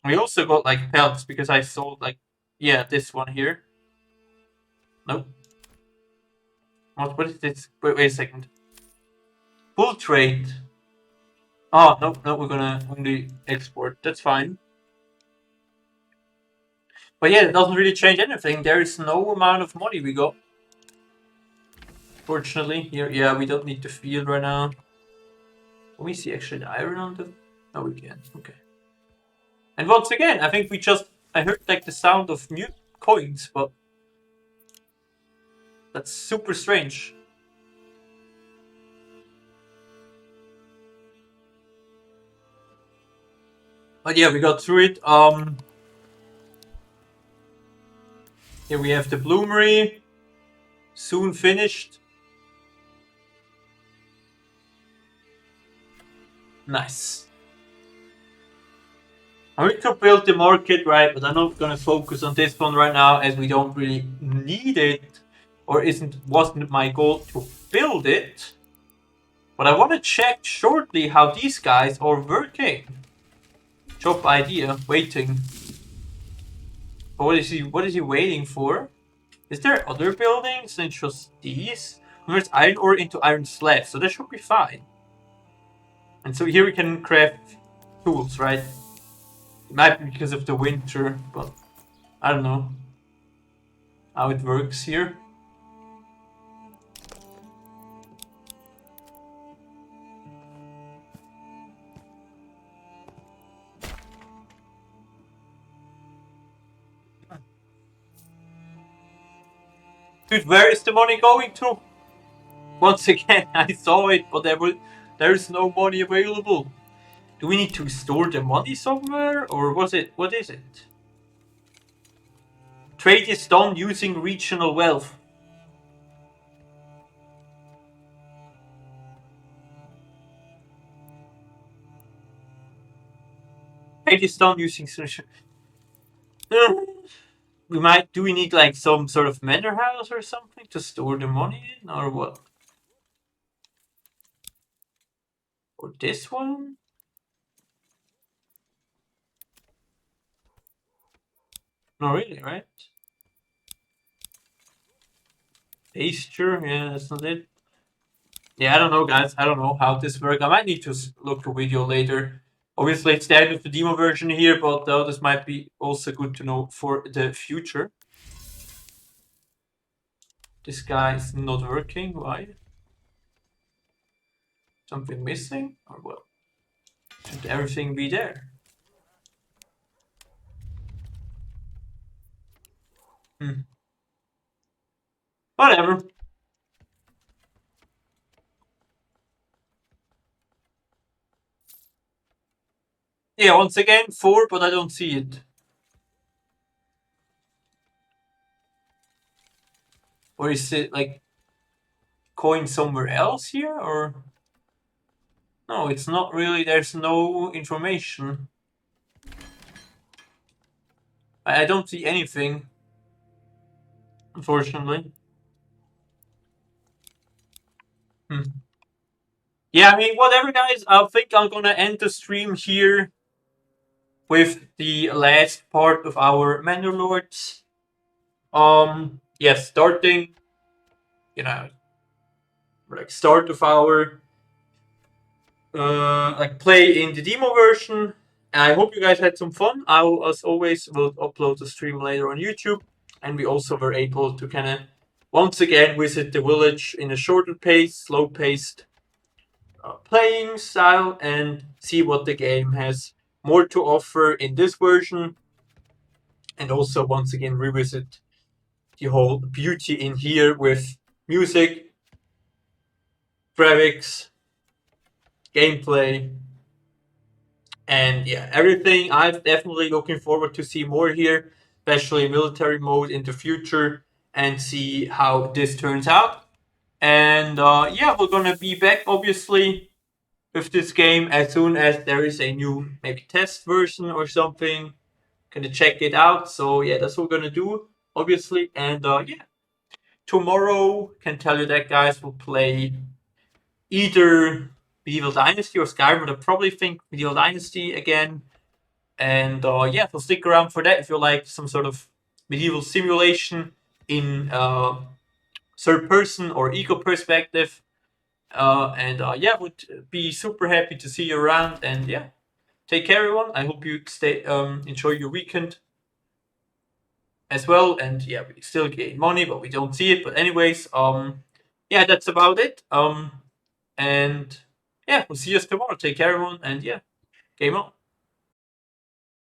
We also got like pelts because I sold like, yeah, this one here. Nope. What is this? Wait a second. Full trade. Oh, no, we're gonna only export. That's fine. But yeah, it doesn't really change anything. There is no amount of money we got. Fortunately, here, yeah, we don't need the field right now. Can we see actually the iron on the... No, we can't. Okay. And once again, I think I heard like the sound of new coins, but that's super strange. But yeah, we got through it. Here we have the bloomery. Soon finished. Nice. We could build the market, right? But I'm not gonna focus on this one right now, as we don't really need it, or wasn't my goal to build it. But I want to check shortly how these guys are working. Job idea, waiting. But what is he waiting for? Is there other buildings than just these? Converts iron ore into iron slabs, so that should be fine. And so here we can craft tools, right? It might be because of the winter, but I don't know how it works here. Dude, where is the money going to? Once again, I saw it, but there is no money available. Do we need to store the money somewhere, or what is it? Trade is done using regional wealth. Trade is done using... Do we need like some sort of manor house or something to store the money in, or what? Or this one? No, really, right? Pasture, yeah, that's not it. Yeah, I don't know, guys. I don't know how this works. I might need to look a video later. Obviously, it's the end of the demo version here, but this might be also good to know for the future. This guy is not working. Why? something missing? Or well, should everything be there? Whatever. Yeah, once again, 4, but I don't see it. Or is it like coin somewhere else here? Or no, it's not really. There's no information. I don't see anything, unfortunately. Yeah, I mean, whatever, guys. I think I'm gonna end the stream here with the last part of our Manor Lords. Yeah, starting, you know, like start of our like play in the demo version. I hope you guys had some fun. I will, as always, will upload the stream later on YouTube, and we also were able to kind of once again visit the village in a shorter pace, slow paced playing style, and see what the game has more to offer in this version, and also once again revisit the whole beauty in here with music, graphics, gameplay, and yeah, everything. I'm definitely looking forward to see more here, especially military mode in the future, and see how this turns out. And yeah, we're gonna be back obviously with this game as soon as there is a new maybe test version or something. Gonna check it out. So yeah, that's what we're gonna do, obviously. And yeah, tomorrow can tell you that guys will play either Medieval Dynasty or Skyrim. But I probably think Medieval Dynasty again. And yeah, so stick around for that if you like some sort of medieval simulation in third person or eco perspective. And yeah, would be super happy to see you around. And yeah, take care, everyone. I hope you stay enjoy your weekend as well. And yeah, we still gain money, but we don't see it. But anyways, yeah, that's about it. And yeah, we'll see you tomorrow. Take care, everyone. And yeah, game on.